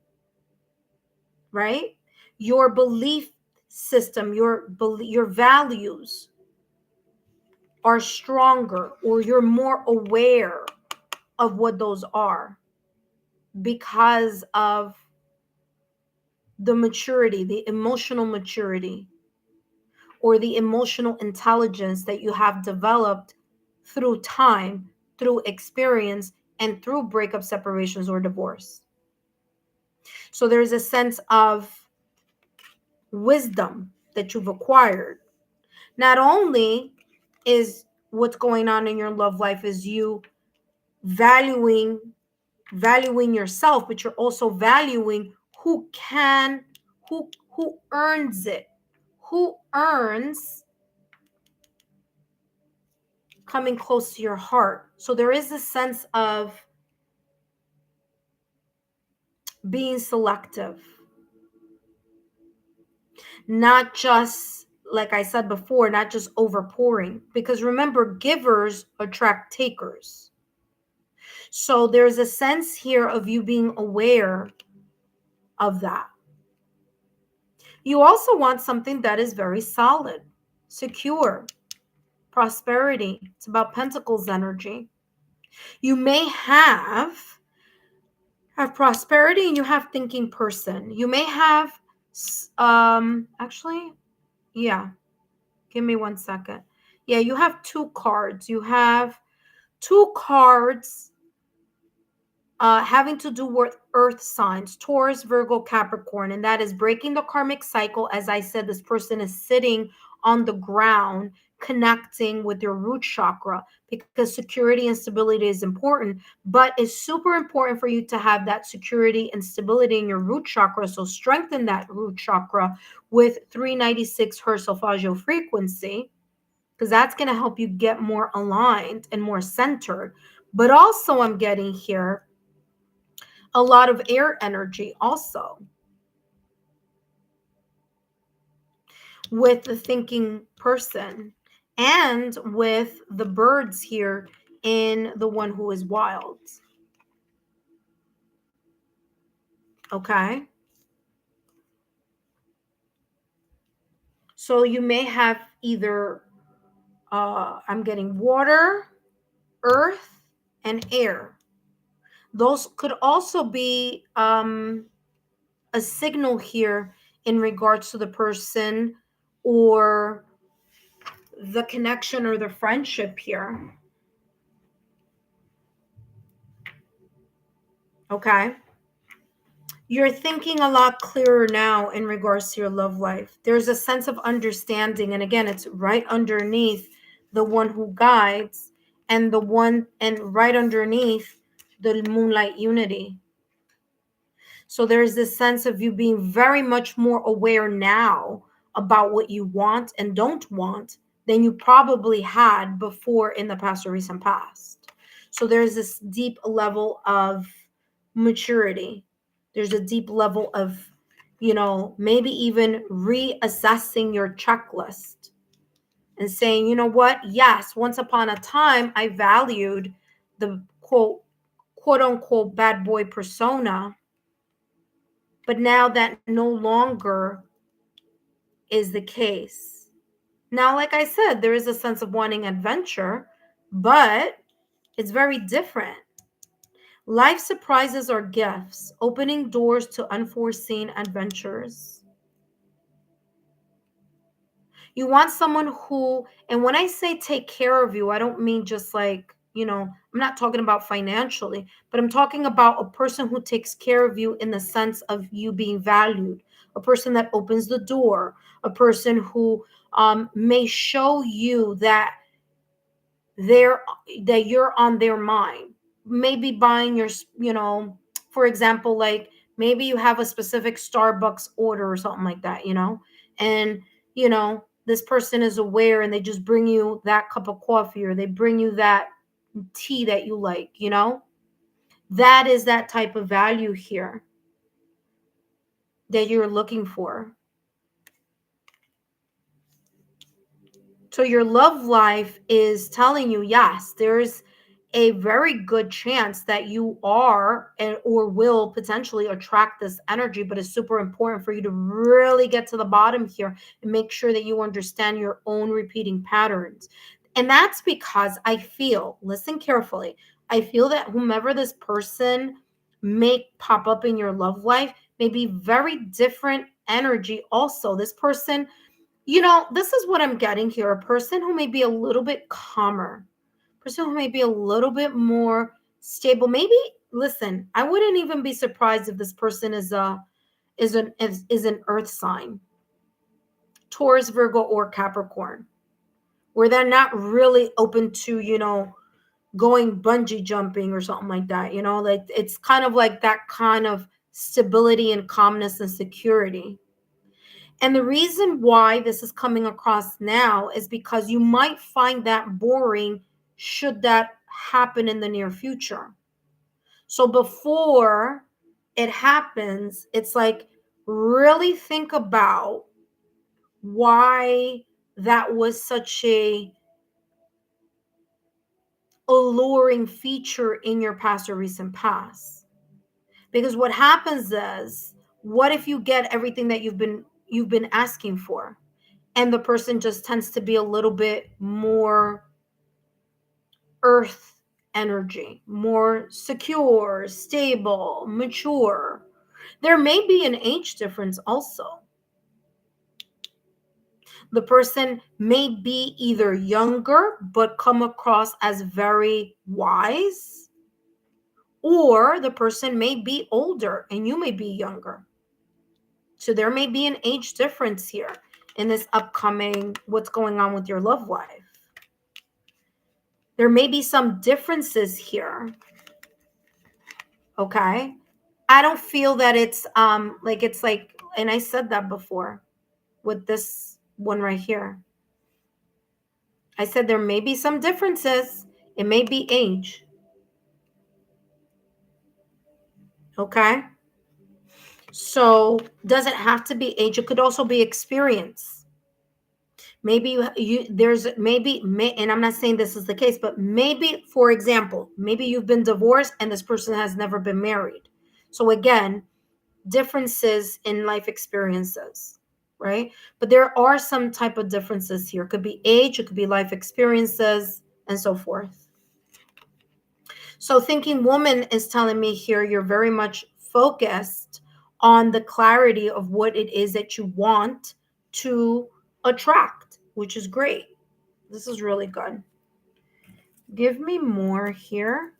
right? Your belief system, your values are stronger, or you're more aware of what those are because of the maturity, the emotional maturity, or the emotional intelligence that you have developed through time, through experience, and through breakup, separations, or divorce. So there's a sense of wisdom that you've acquired. Not only is what's going on in your love life is you valuing yourself, but you're also valuing who earns it, who earns coming close to your heart. So there is a sense of being selective, not just, like I said before, not just overpouring, because remember, givers attract takers. So there's a sense here of you being aware of that. You also want something that is very solid, secure, prosperity. It's about Pentacles energy. You may have prosperity and you have thinking person. You may have actually, yeah, give me 1 second. Yeah, you have two cards. You have two cards having to do with earth signs, Taurus, Virgo, Capricorn, and that is breaking the karmic cycle. As I said, this person is sitting on the ground, connecting with your root chakra, because security and stability is important, but it's super important for you to have that security and stability in your root chakra. So strengthen that root chakra with 396 hertz solfeggio frequency, because that's going to help you get more aligned and more centered. But also I'm getting here a lot of air energy also with the thinking person, and with the birds here in the one who is wild. Okay. So you may have either, I'm getting water, earth, and air. Those could also be a signal here in regards to the person or the connection or the friendship here. Okay. You're thinking a lot clearer now in regards to your love life. There's a sense of understanding. And again, it's right underneath the one who guides, and the one, and right underneath the moonlight unity. So there's this sense of you being very much more aware now about what you want and don't want than you probably had before in the past or recent past. So there's this deep level of maturity. There's a deep level of, maybe even reassessing your checklist and saying, you know what? Yes, once upon a time, I valued the quote unquote bad boy persona, but now that no longer is the case. Now, like I said, there is a sense of wanting adventure, but it's very different. Life surprises are gifts, opening doors to unforeseen adventures. You want someone who, and when I say take care of you, I don't mean just like, I'm not talking about financially, but I'm talking about a person who takes care of you in the sense of you being valued, a person that opens the door, a person who may show you that they're that you're on their mind. Maybe buying your, for example, like maybe you have a specific Starbucks order or something like that, and this person is aware and they just bring you that cup of coffee or they bring you that tea that you like, that is that type of value here that you're looking for. So your love life is telling you, yes, there's a very good chance that you are or will potentially attract this energy, but it's super important for you to really get to the bottom here and make sure that you understand your own repeating patterns. And that's because I feel, listen carefully, I feel that whomever this person may pop up in your love life may be very different energy also. This person, this is what I'm getting here. A person who may be a little bit calmer, person who may be a little bit more stable. Maybe, listen, I wouldn't even be surprised if this person is an earth sign, Taurus, Virgo, or Capricorn, where they're not really open to, going bungee jumping or something like that. Like it's kind of like that kind of stability and calmness and security. And the reason why this is coming across now is because you might find that boring should that happen in the near future. So before it happens, it's like really think about why that was such a alluring feature in your past or recent past. Because what happens is, what if you get everything that you've been asking for? And the person just tends to be a little bit more earth energy, more secure, stable, mature. There may be an age difference also. The person may be either younger but come across as very wise, or the person may be older and you may be younger. So there may be an age difference here in this upcoming, what's going on with your love life. There may be some differences here. Okay. I don't feel that it's like, and I said that before with this one right here. I said there may be some differences. It may be age. Okay. So doesn't have to be age. It could also be experience. Maybe there's maybe, and I'm not saying this is the case, but maybe, for example, maybe you've been divorced and this person has never been married. So again, differences in life experiences, right? But there are some type of differences here. It could be age, it could be life experiences, and so forth. So thinking woman is telling me here you're very much focused on the clarity of what it is that you want to attract, which is great. This is really good. Give me more here.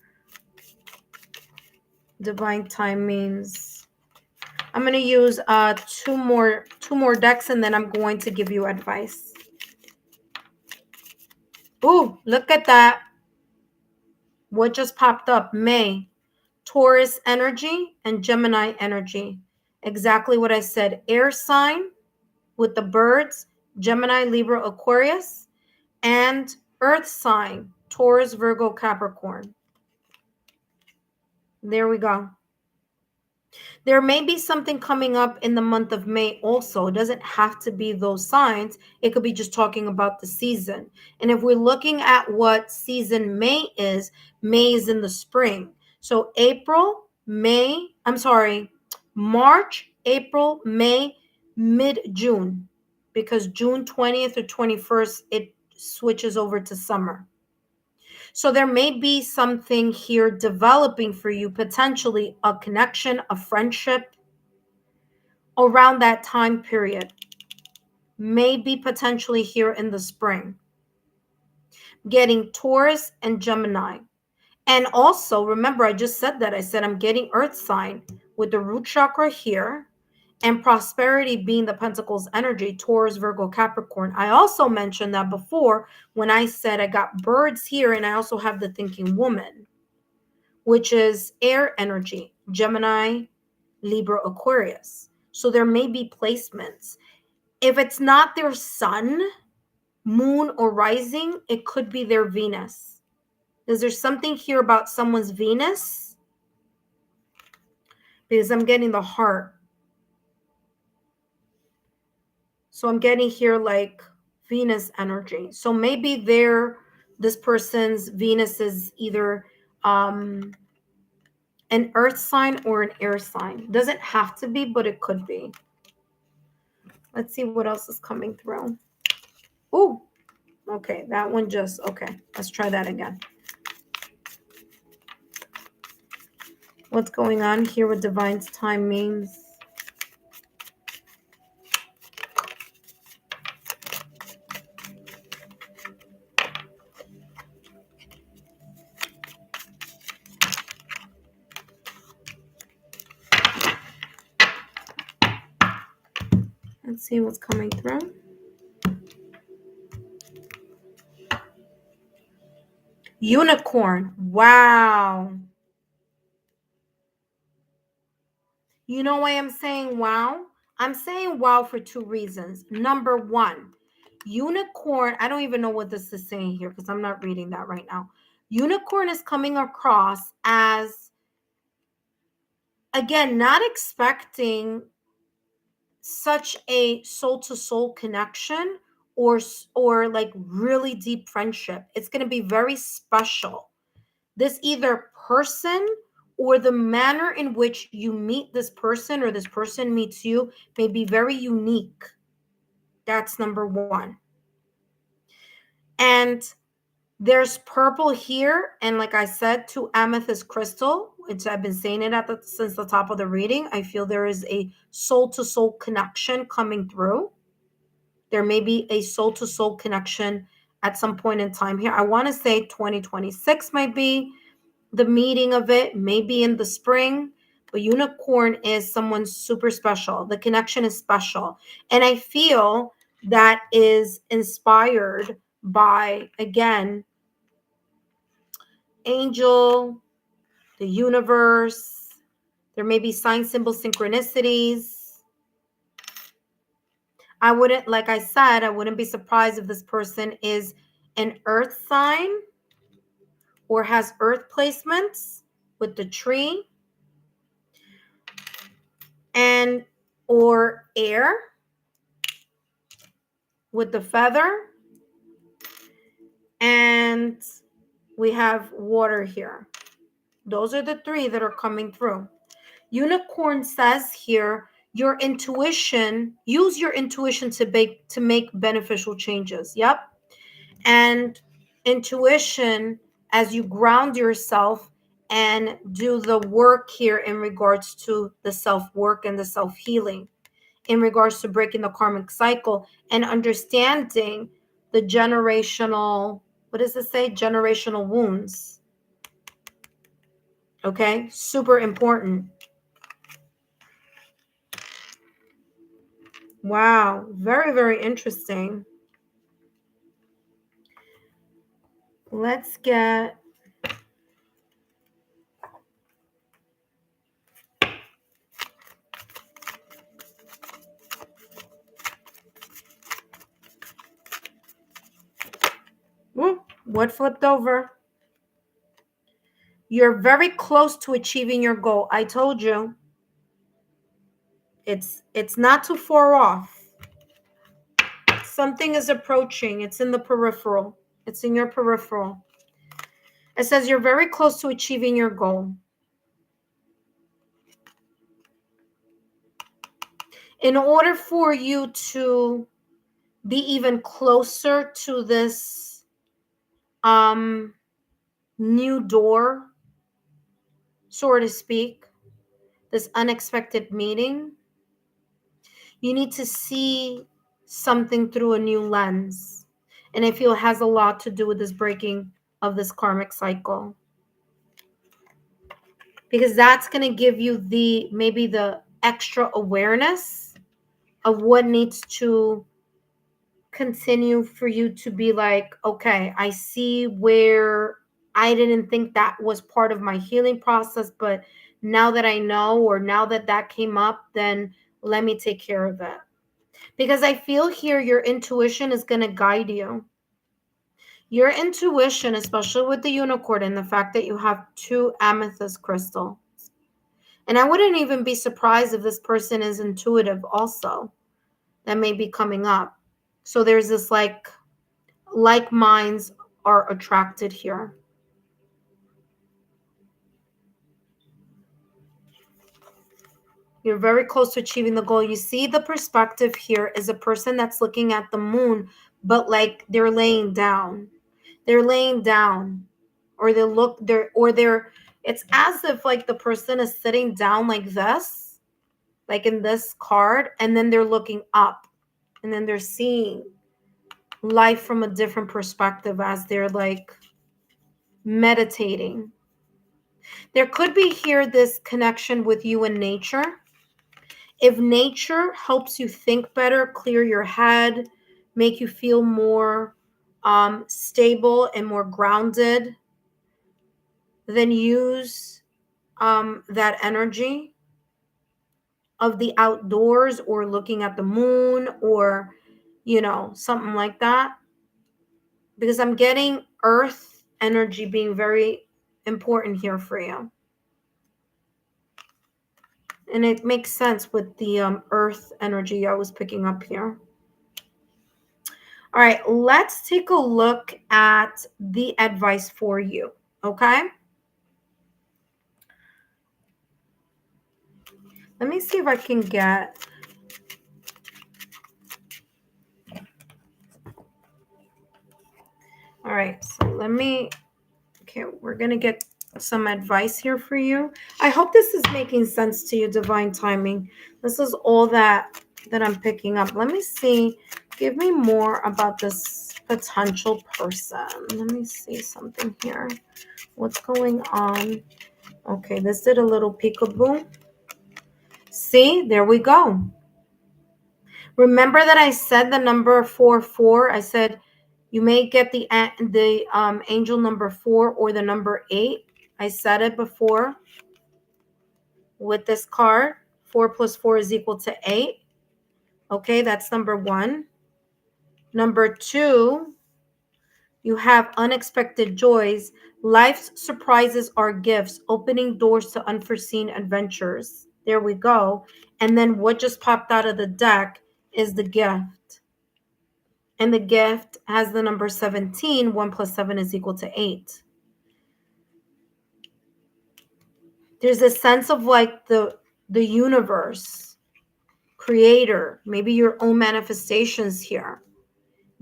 Divine timings. I'm going to use two more decks, and then I'm going to give you advice. Ooh, look at that. What just popped up? May, Taurus energy and Gemini energy. Exactly what I said. Air sign with the birds, Gemini, Libra, Aquarius, and earth sign, Taurus, Virgo, Capricorn. There we go. There may be something coming up in the month of May also. It doesn't have to be those signs. It could be just talking about the season. And if we're looking at what season May is in the spring. So March, April, May, mid-June. Because June 20th or 21st, it switches over to summer. So there may be something here developing for you, potentially a connection, a friendship around that time period. maybe potentially here in the spring. Getting Taurus and Gemini. And also, remember, I just said that. I said I'm getting Earth sign with the root chakra here and prosperity being the Pentacles energy, Taurus, Virgo, Capricorn. I also mentioned that before when I said I got birds here, and I also have the thinking woman, which is air energy, Gemini, Libra, Aquarius. So there may be placements. If it's not their sun, moon, or rising, it could be their Venus. Is there something here about someone's Venus? Because I'm getting the heart. So I'm getting here like Venus energy. So maybe this person's Venus is either an earth sign or an air sign. Doesn't have to be, but it could be. Let's see what else is coming through. Oh, okay. That one just, okay. Let's try that again. What's going on here with Divine's time means? Let's see what's coming through. Unicorn. Wow. You know why I'm saying wow? I'm saying wow for two reasons. Number one, unicorn, I don't even know what this is saying here because I'm not reading that right now. Unicorn is coming across as, again, not expecting such a soul-to-soul connection or like really deep friendship. It's going to be very special. This either person or the manner in which you meet this person or this person meets you may be very unique. That's number one. And there's purple here. And like I said, to amethyst crystal, which I've been saying it since the top of the reading. I feel there is a soul-to-soul connection coming through. There may be a soul-to-soul connection at some point in time here. I want to say 2026 might be the meeting of it, maybe in the spring. But unicorn is someone super special. The connection is special. And I feel that is inspired by, again, angel, the universe. There may be sign, symbol, synchronicities. I wouldn't, like I said, I wouldn't be surprised if this person is an earth sign or has earth placements with the tree and or air with the feather, and we have water here. Those are the three that are coming through. Unicorn says here, your intuition, use your intuition to make beneficial changes. Yep. And intuition, as you ground yourself and do the work here in regards to the self-work and the self-healing, in regards to breaking the karmic cycle and understanding the generational, what does it say? Generational wounds. Okay, super important. Wow, very, very interesting. Let's get what flipped over? You're very close to achieving your goal. I told you. It's not too far off. Something is approaching. It's in the peripheral. It's in your peripheral. It says you're very close to achieving your goal. In order for you to be even closer to this new door, so to speak, this unexpected meeting, you need to see something through a new lens. And I feel it has a lot to do with this breaking of this karmic cycle. Because that's going to give you maybe the extra awareness of what needs to continue for you to be like, okay, I see where I didn't think that was part of my healing process, but now that I know, or now that that came up, then let me take care of it. Because I feel here your intuition is going to guide you. Your intuition, especially with the unicorn and the fact that you have 2 amethyst crystals. And I wouldn't even be surprised if this person is intuitive also. That may be coming up. So there's this like minds are attracted here. You're very close to achieving the goal. You see the perspective here is a person that's looking at the moon, but like they're laying down. They're laying down. Or it's as if like the person is sitting down like this, like in this card, and then they're looking up, and then they're seeing life from a different perspective as they're like meditating. There could be here this connection with you and nature. If nature helps you think better, clear your head, make you feel more stable and more grounded, then use that energy of the outdoors, or looking at the moon, or something like that. Because I'm getting earth energy being very important here for you. And it makes sense with the earth energy I was picking up here. All right, let's take a look at the advice for you, okay? Let me see if I can get... All right, so okay, we're going to get some advice here for you. I hope this is making sense to you, divine timing. This is all that I'm picking up. Let me see. Give me more about this potential person. Let me see something here. What's going on? Okay, this did a little peekaboo. See, there we go. Remember that I said the number 44. I said you may get the angel number 4 or the number 8. I said it before with this card. 4 plus 4 is equal to 8. Okay, that's number 1. Number 2, you have unexpected joys. Life's surprises are gifts, opening doors to unforeseen adventures. There we go. And then what just popped out of the deck is the gift. And the gift has the number 17. 1 plus 7 is equal to 8. There's a sense of like the universe, creator, maybe your own manifestations here,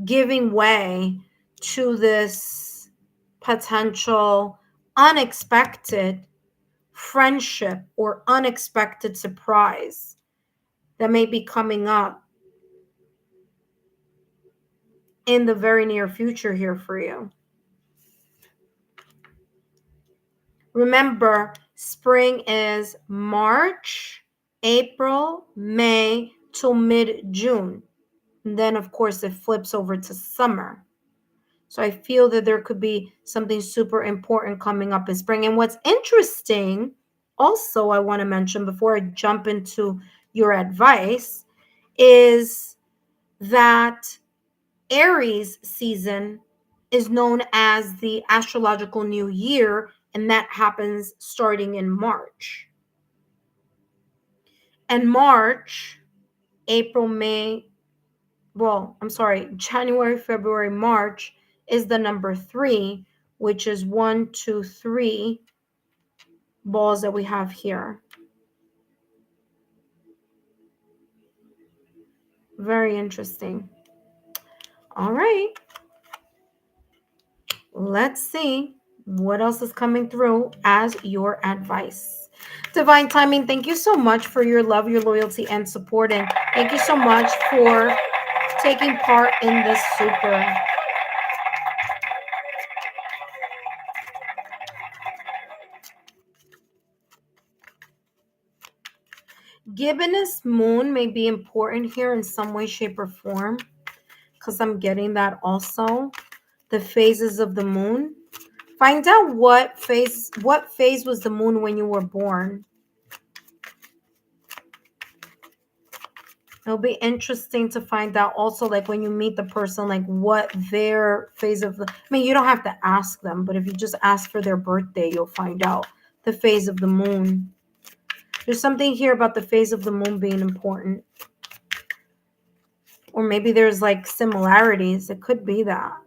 giving way to this potential unexpected friendship or unexpected surprise that may be coming up in the very near future here for you. Remember, spring is March, April, May till mid-June. And then, of course, it flips over to summer. So I feel that there could be something super important coming up in spring. And what's interesting, also, I want to mention before I jump into your advice, is that Aries season is known as the astrological new year, and that happens starting in March. And March, April, May, January, February, March is the number 3, which is 1, 2, 3 balls that we have here. Very interesting. All right. Let's see what else is coming through as your advice. Divine timing, thank you so much for your love, your loyalty, and support. And thank you so much for taking part in this super. Gibbonous moon may be important here in some way, shape, or form, because I'm getting that also. The phases of the moon. Find out what phase was the moon when you were born. It'll be interesting to find out also, like when you meet the person, like what their phase of the, I mean, you don't have to ask them, but if you just ask for their birthday, you'll find out the phase of the moon. There's something here about the phase of the moon being important. Or maybe there's like similarities. It could be that.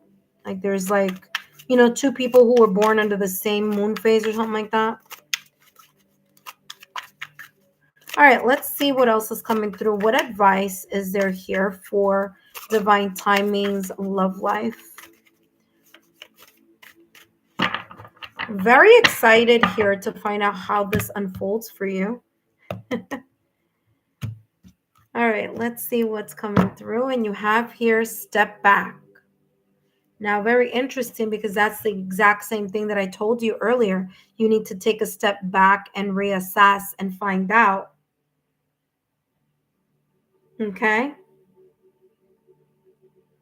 Like there's like, you know, two people who were born under the same moon phase or something like that. All right, let's see what else is coming through. What advice is there here for divine timing's love life? Very excited here to find out how this unfolds for you. All right, let's see what's coming through. And you have here step back. Now, very interesting because that's the exact same thing that I told you earlier. You need to take a step back and reassess and find out. Okay?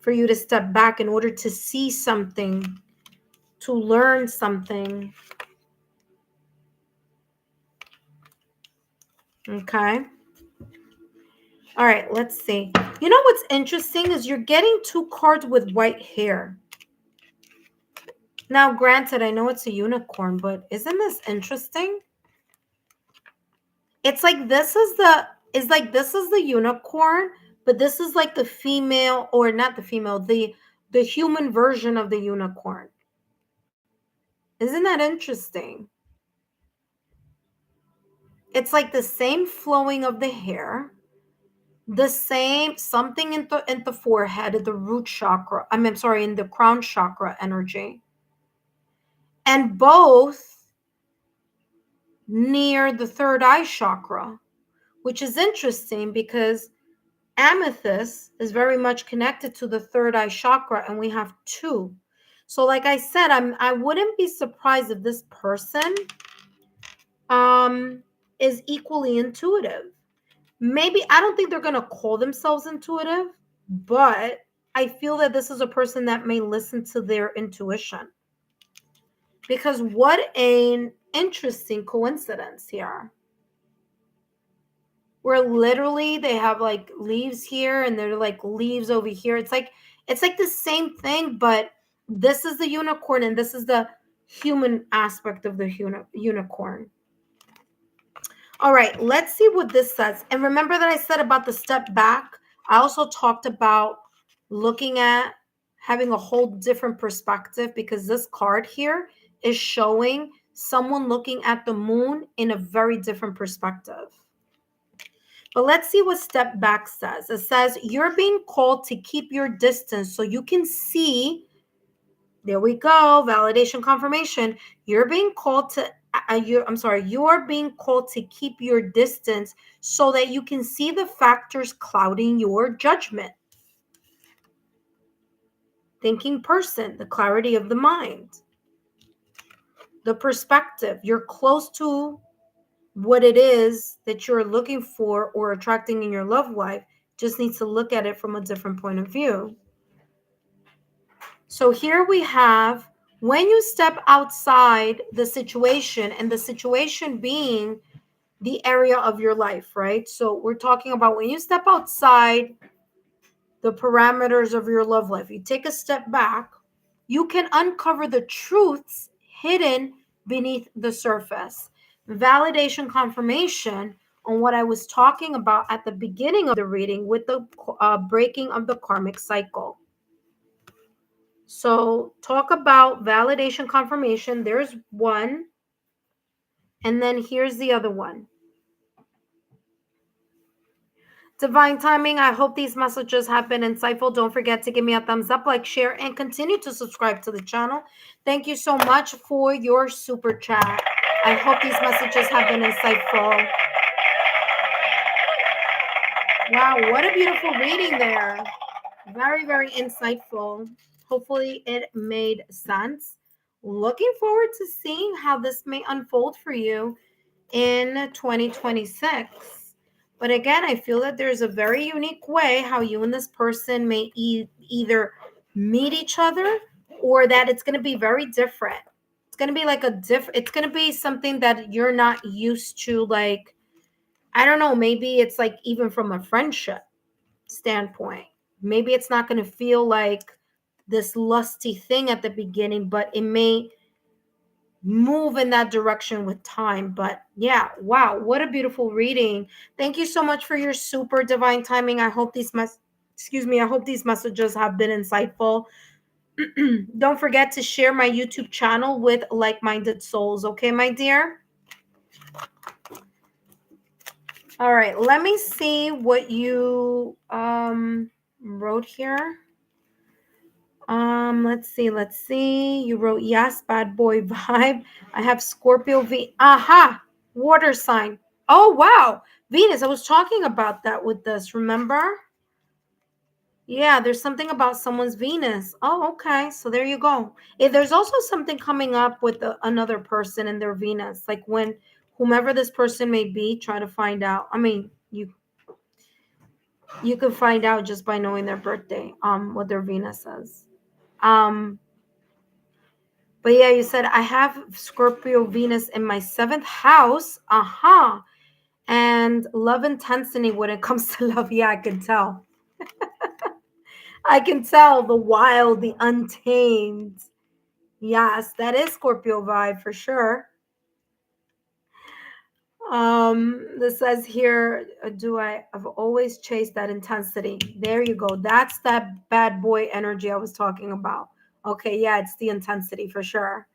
For you to step back in order to see something, to learn something. Okay? All right, let's see. You know what's interesting is you're getting two cards with white hair. Now, granted, I know it's a unicorn, but isn't this interesting? It's like this is the unicorn, but this is like the female, or not the female, the human version of the unicorn. Isn't that interesting? It's like the same flowing of the hair, the same something in the forehead, at the root chakra. I'm sorry, in the crown chakra energy. And both near the third eye chakra, which is interesting because amethyst is very much connected to the third eye chakra, and we have two. So like I said, I wouldn't be surprised if this person is equally intuitive. Maybe, I don't think they're going to call themselves intuitive, but I feel that this is a person that may listen to their intuition. Because what an interesting coincidence here. Where literally they have like leaves here and they're like leaves over here. It's like the same thing, but this is the unicorn and this is the human aspect of the unicorn. All right, let's see what this says. And remember that I said about the step back. I also talked about looking at having a whole different perspective, because this card here is showing someone looking at the moon in a very different perspective. But let's see what step back says. It says, you're being called to keep your distance so you can see. There we go. Validation confirmation. You're being called to, you're being called to keep your distance so that you can see the factors clouding your judgment. Thinking person, the clarity of the mind, the perspective. You're close to what it is that you're looking for or attracting in your love life. Just need to look at it from a different point of view. So here we have, when you step outside the situation, and the situation being the area of your life, right? So we're talking about when you step outside the parameters of your love life, you take a step back, you can uncover the truths hidden beneath the surface. Validation confirmation on what I was talking about at the beginning of the reading with the breaking of the karmic cycle. So talk about validation confirmation. There's one. And then here's the other one. Divine timing. I hope these messages have been insightful. Don't forget to give me a thumbs up, like, share, and continue to subscribe to the channel. Thank you so much for your super chat. I hope these messages have been insightful. Wow, what a beautiful reading there. Very, very insightful. Hopefully, it made sense. Looking forward to seeing how this may unfold for you in 2026. But again, I feel that there's a very unique way how you and this person may either meet each other, or that it's going to be very different. It's going to be like it's going to be something that you're not used to. Like, I don't know, maybe it's like even from a friendship standpoint. Maybe it's not going to feel like this lusty thing at the beginning, but it may move in that direction with time. But yeah, wow, what a beautiful reading. Thank you so much for your super divine timing. I hope I hope these messages have been insightful. Don't forget to share my YouTube channel with like-minded souls, okay, my dear? All right, let me see what you wrote here. Let's see. You wrote, yes, bad boy vibe. I have Scorpio Aha, water sign. Oh, wow. Venus, I was talking about that with this, remember? Yeah, there's something about someone's Venus. Oh, okay. So there you go. There's also something coming up with another person and their Venus. Like when whomever this person may be, try to find out. I mean, you can find out just by knowing their birthday, what their Venus is. But yeah, you said I have Scorpio Venus in my 7th house. And love intensity when it comes to love. Yeah, I can tell. I can tell the wild, the untamed. Yes, that is Scorpio vibe for sure. This says here, I've always chased that intensity. There you go. That's that bad boy energy I was talking about. Okay, yeah, it's the intensity for sure.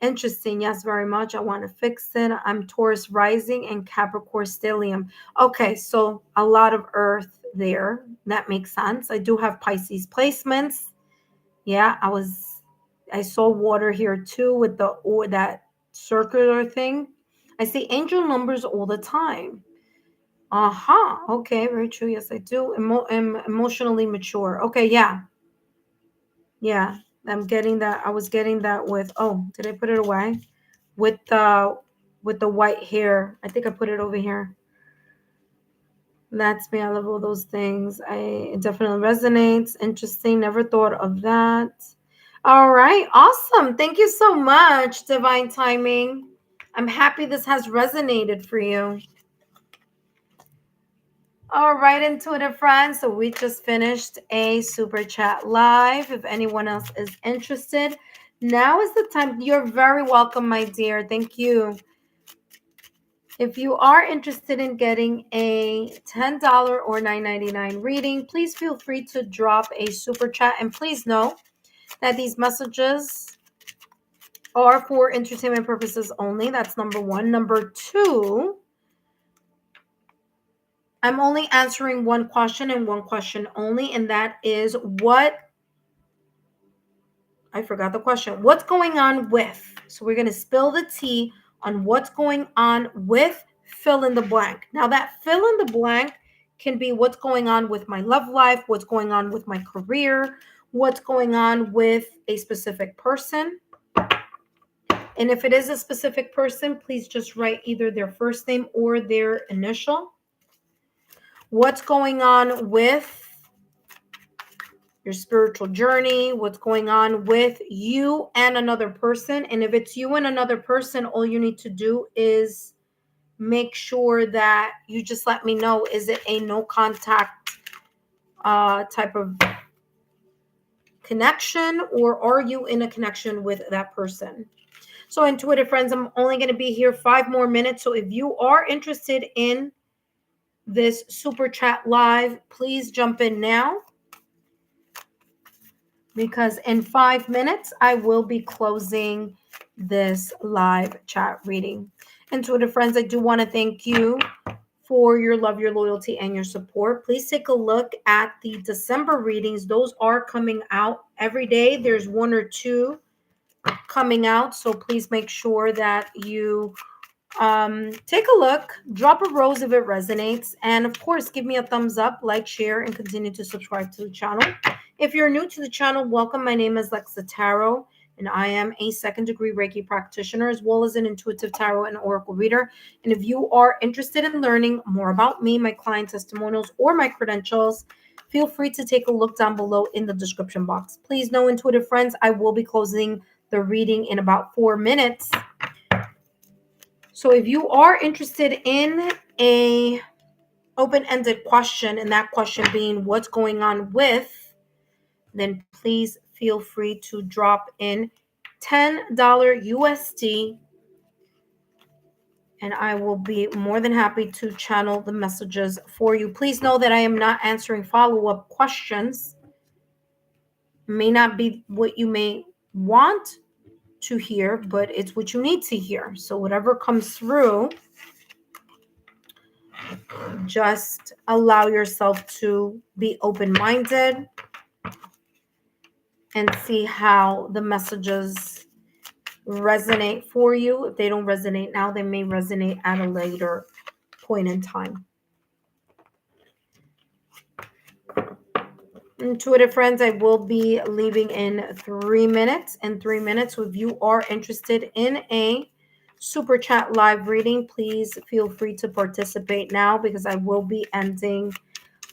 Interesting. Yes, very much. I want to fix it. I'm Taurus rising and Capricorn stellium. Okay, so a lot of earth there. That makes sense. I do have Pisces placements. Yeah, I saw water here too with that circular thing. I see angel numbers all the time. Okay, very true. Yes, I do. Am emotionally mature. Okay, yeah. Yeah, I'm getting that. I was getting that with, oh, did I put it away? With the white hair. I think I put it over here. That's me. I love all those things. It definitely resonates. Interesting. Never thought of that. All right. Awesome. Thank you so much, Divine Timing. I'm happy this has resonated for you. All right, intuitive friends. So we just finished a super chat live. If anyone else is interested, now is the time. You're very welcome, my dear. Thank you. If you are interested in getting a $10 or $9.99 reading, please feel free to drop a super chat. And please know that these messages are for entertainment purposes only. That's number one. Number two, I'm only answering one question and one question only, and that is I forgot the question. What's going on with? So we're going to spill the tea on what's going on with fill in the blank. Now that fill in the blank can be what's going on with my love life, what's going on with my career, what's going on with a specific person. And if it is a specific person, please just write either their first name or their initial. What's going on with your spiritual journey, what's going on with you and another person. And if it's you and another person, all you need to do is make sure that you just let me know, is it a no contact type of connection, or are you in a connection with that person? So intuitive friends, I'm only going to be here 5 more minutes. So if you are interested in this super chat live, please jump in now, because in 5 minutes, I will be closing this live chat reading. Intuitive friends, I do want to thank you for your love, your loyalty, and your support. Please take a look at the December readings. Those are coming out every day. There's 1 or 2 coming out. So please make sure that you Take a look, drop a rose if it resonates, and of course, give me a thumbs up, like, share, and continue to subscribe to the channel. If you're new to the channel, welcome. My name is Lexa Tarot, and I am a second-degree Reiki practitioner as well as an intuitive tarot and oracle reader. And if you are interested in learning more about me, my client testimonials, or my credentials, feel free to take a look down below in the description box. Please know, intuitive friends, I will be closing the reading in about 4 minutes. So if you are interested in a open-ended question, and that question being what's going on with, then please feel free to drop in $10 USD, and I will be more than happy to channel the messages for you. Please know that I am not answering follow-up questions. May not be what you may want to hear, but it's what you need to hear. So whatever comes through, just allow yourself to be open-minded and see how the messages resonate for you. If they don't resonate now, they may resonate at a later point in time. Intuitive friends, I will be leaving in 3 minutes. In 3 minutes, if you are interested in a super chat live reading, please feel free to participate now because I will be ending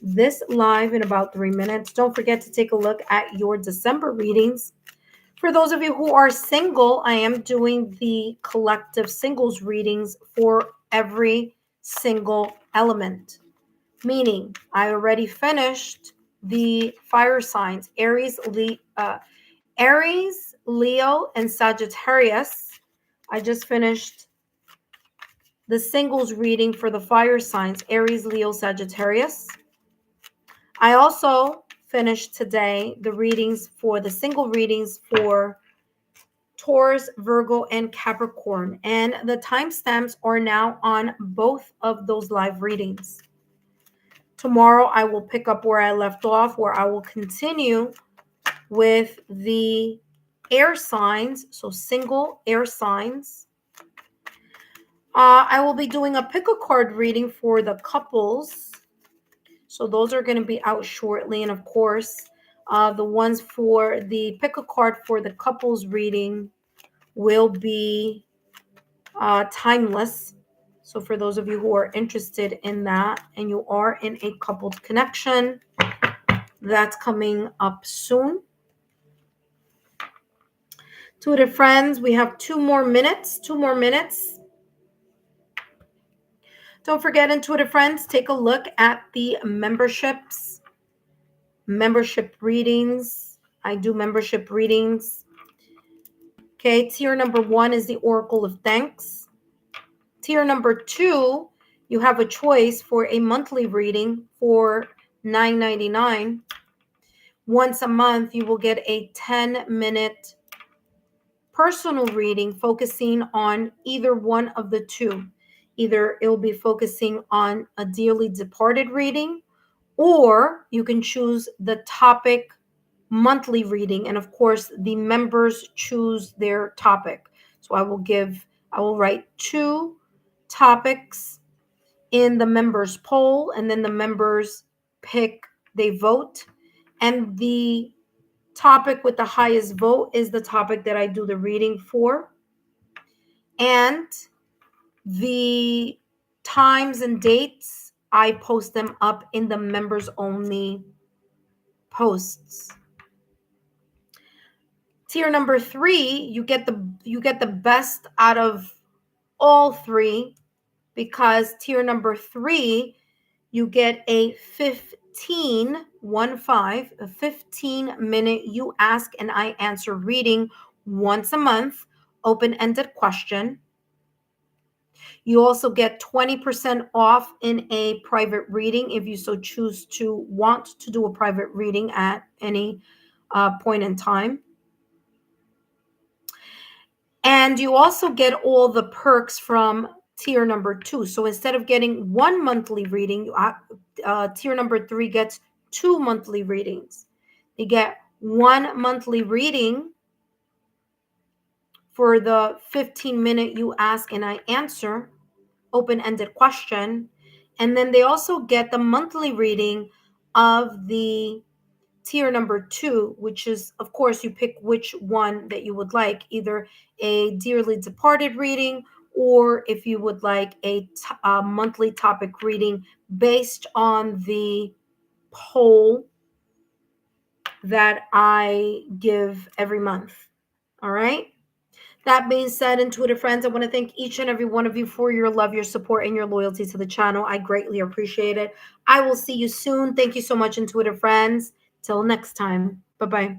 this live in about 3 minutes. Don't forget to take a look at your December readings. For those of you who are single, I am doing the collective singles readings for every single element, meaning I already finished the fire signs, Aries, Leo, and Sagittarius. I just finished the singles reading for the fire signs, Aries, Leo, Sagittarius. I also finished today the readings for the single readings for Taurus, Virgo, and Capricorn. And the timestamps are now on both of those live readings. Tomorrow, I will pick up where I left off, where I will continue with the air signs, so single air signs. I will be doing a pick a card reading for the couples. So those are going to be out shortly. And of course, the ones for the pick a card for the couples reading will be timeless. So for those of you who are interested in that and you are in a coupled connection, that's coming up soon. Intuitive friends, we have 2 more minutes. 2 more minutes. Don't forget, intuitive friends, take a look at the memberships, membership readings. I do membership readings. Okay, tier number 1 is the Oracle of Thanks. Tier number 2, you have a choice for a monthly reading for $9.99. Once a month, you will get a 10-minute personal reading focusing on either one of the two. Either it will be focusing on a dearly departed reading, or you can choose the topic monthly reading. And of course, the members choose their topic. So I will write 2 topics in the members poll, and then the members they vote, and the topic with the highest vote is the topic that I do the reading for. And the times and dates, I post them up in the members only posts. Tier number 3, you get the best out of all 3, because tier number 3, you get a 15-minute you ask and I answer reading once a month, open-ended question. You also get 20% off in a private reading if you so choose to want to do a private reading at any point in time. And you also get all the perks from tier number 2. So instead of getting 1 monthly reading, tier number 3 gets 2 monthly readings. You get 1 monthly reading for the 15-minute you ask and I answer. open-ended question. And then they also get the monthly reading of the tier number 2, which is, of course, you pick which one that you would like, either a dearly departed reading, or if you would like a monthly topic reading based on the poll that I give every month. All right. That being said, intuitive friends, I want to thank each and every one of you for your love, your support, and your loyalty to the channel. I greatly appreciate it. I will see you soon. Thank you so much, intuitive friends. Till next time. Bye bye.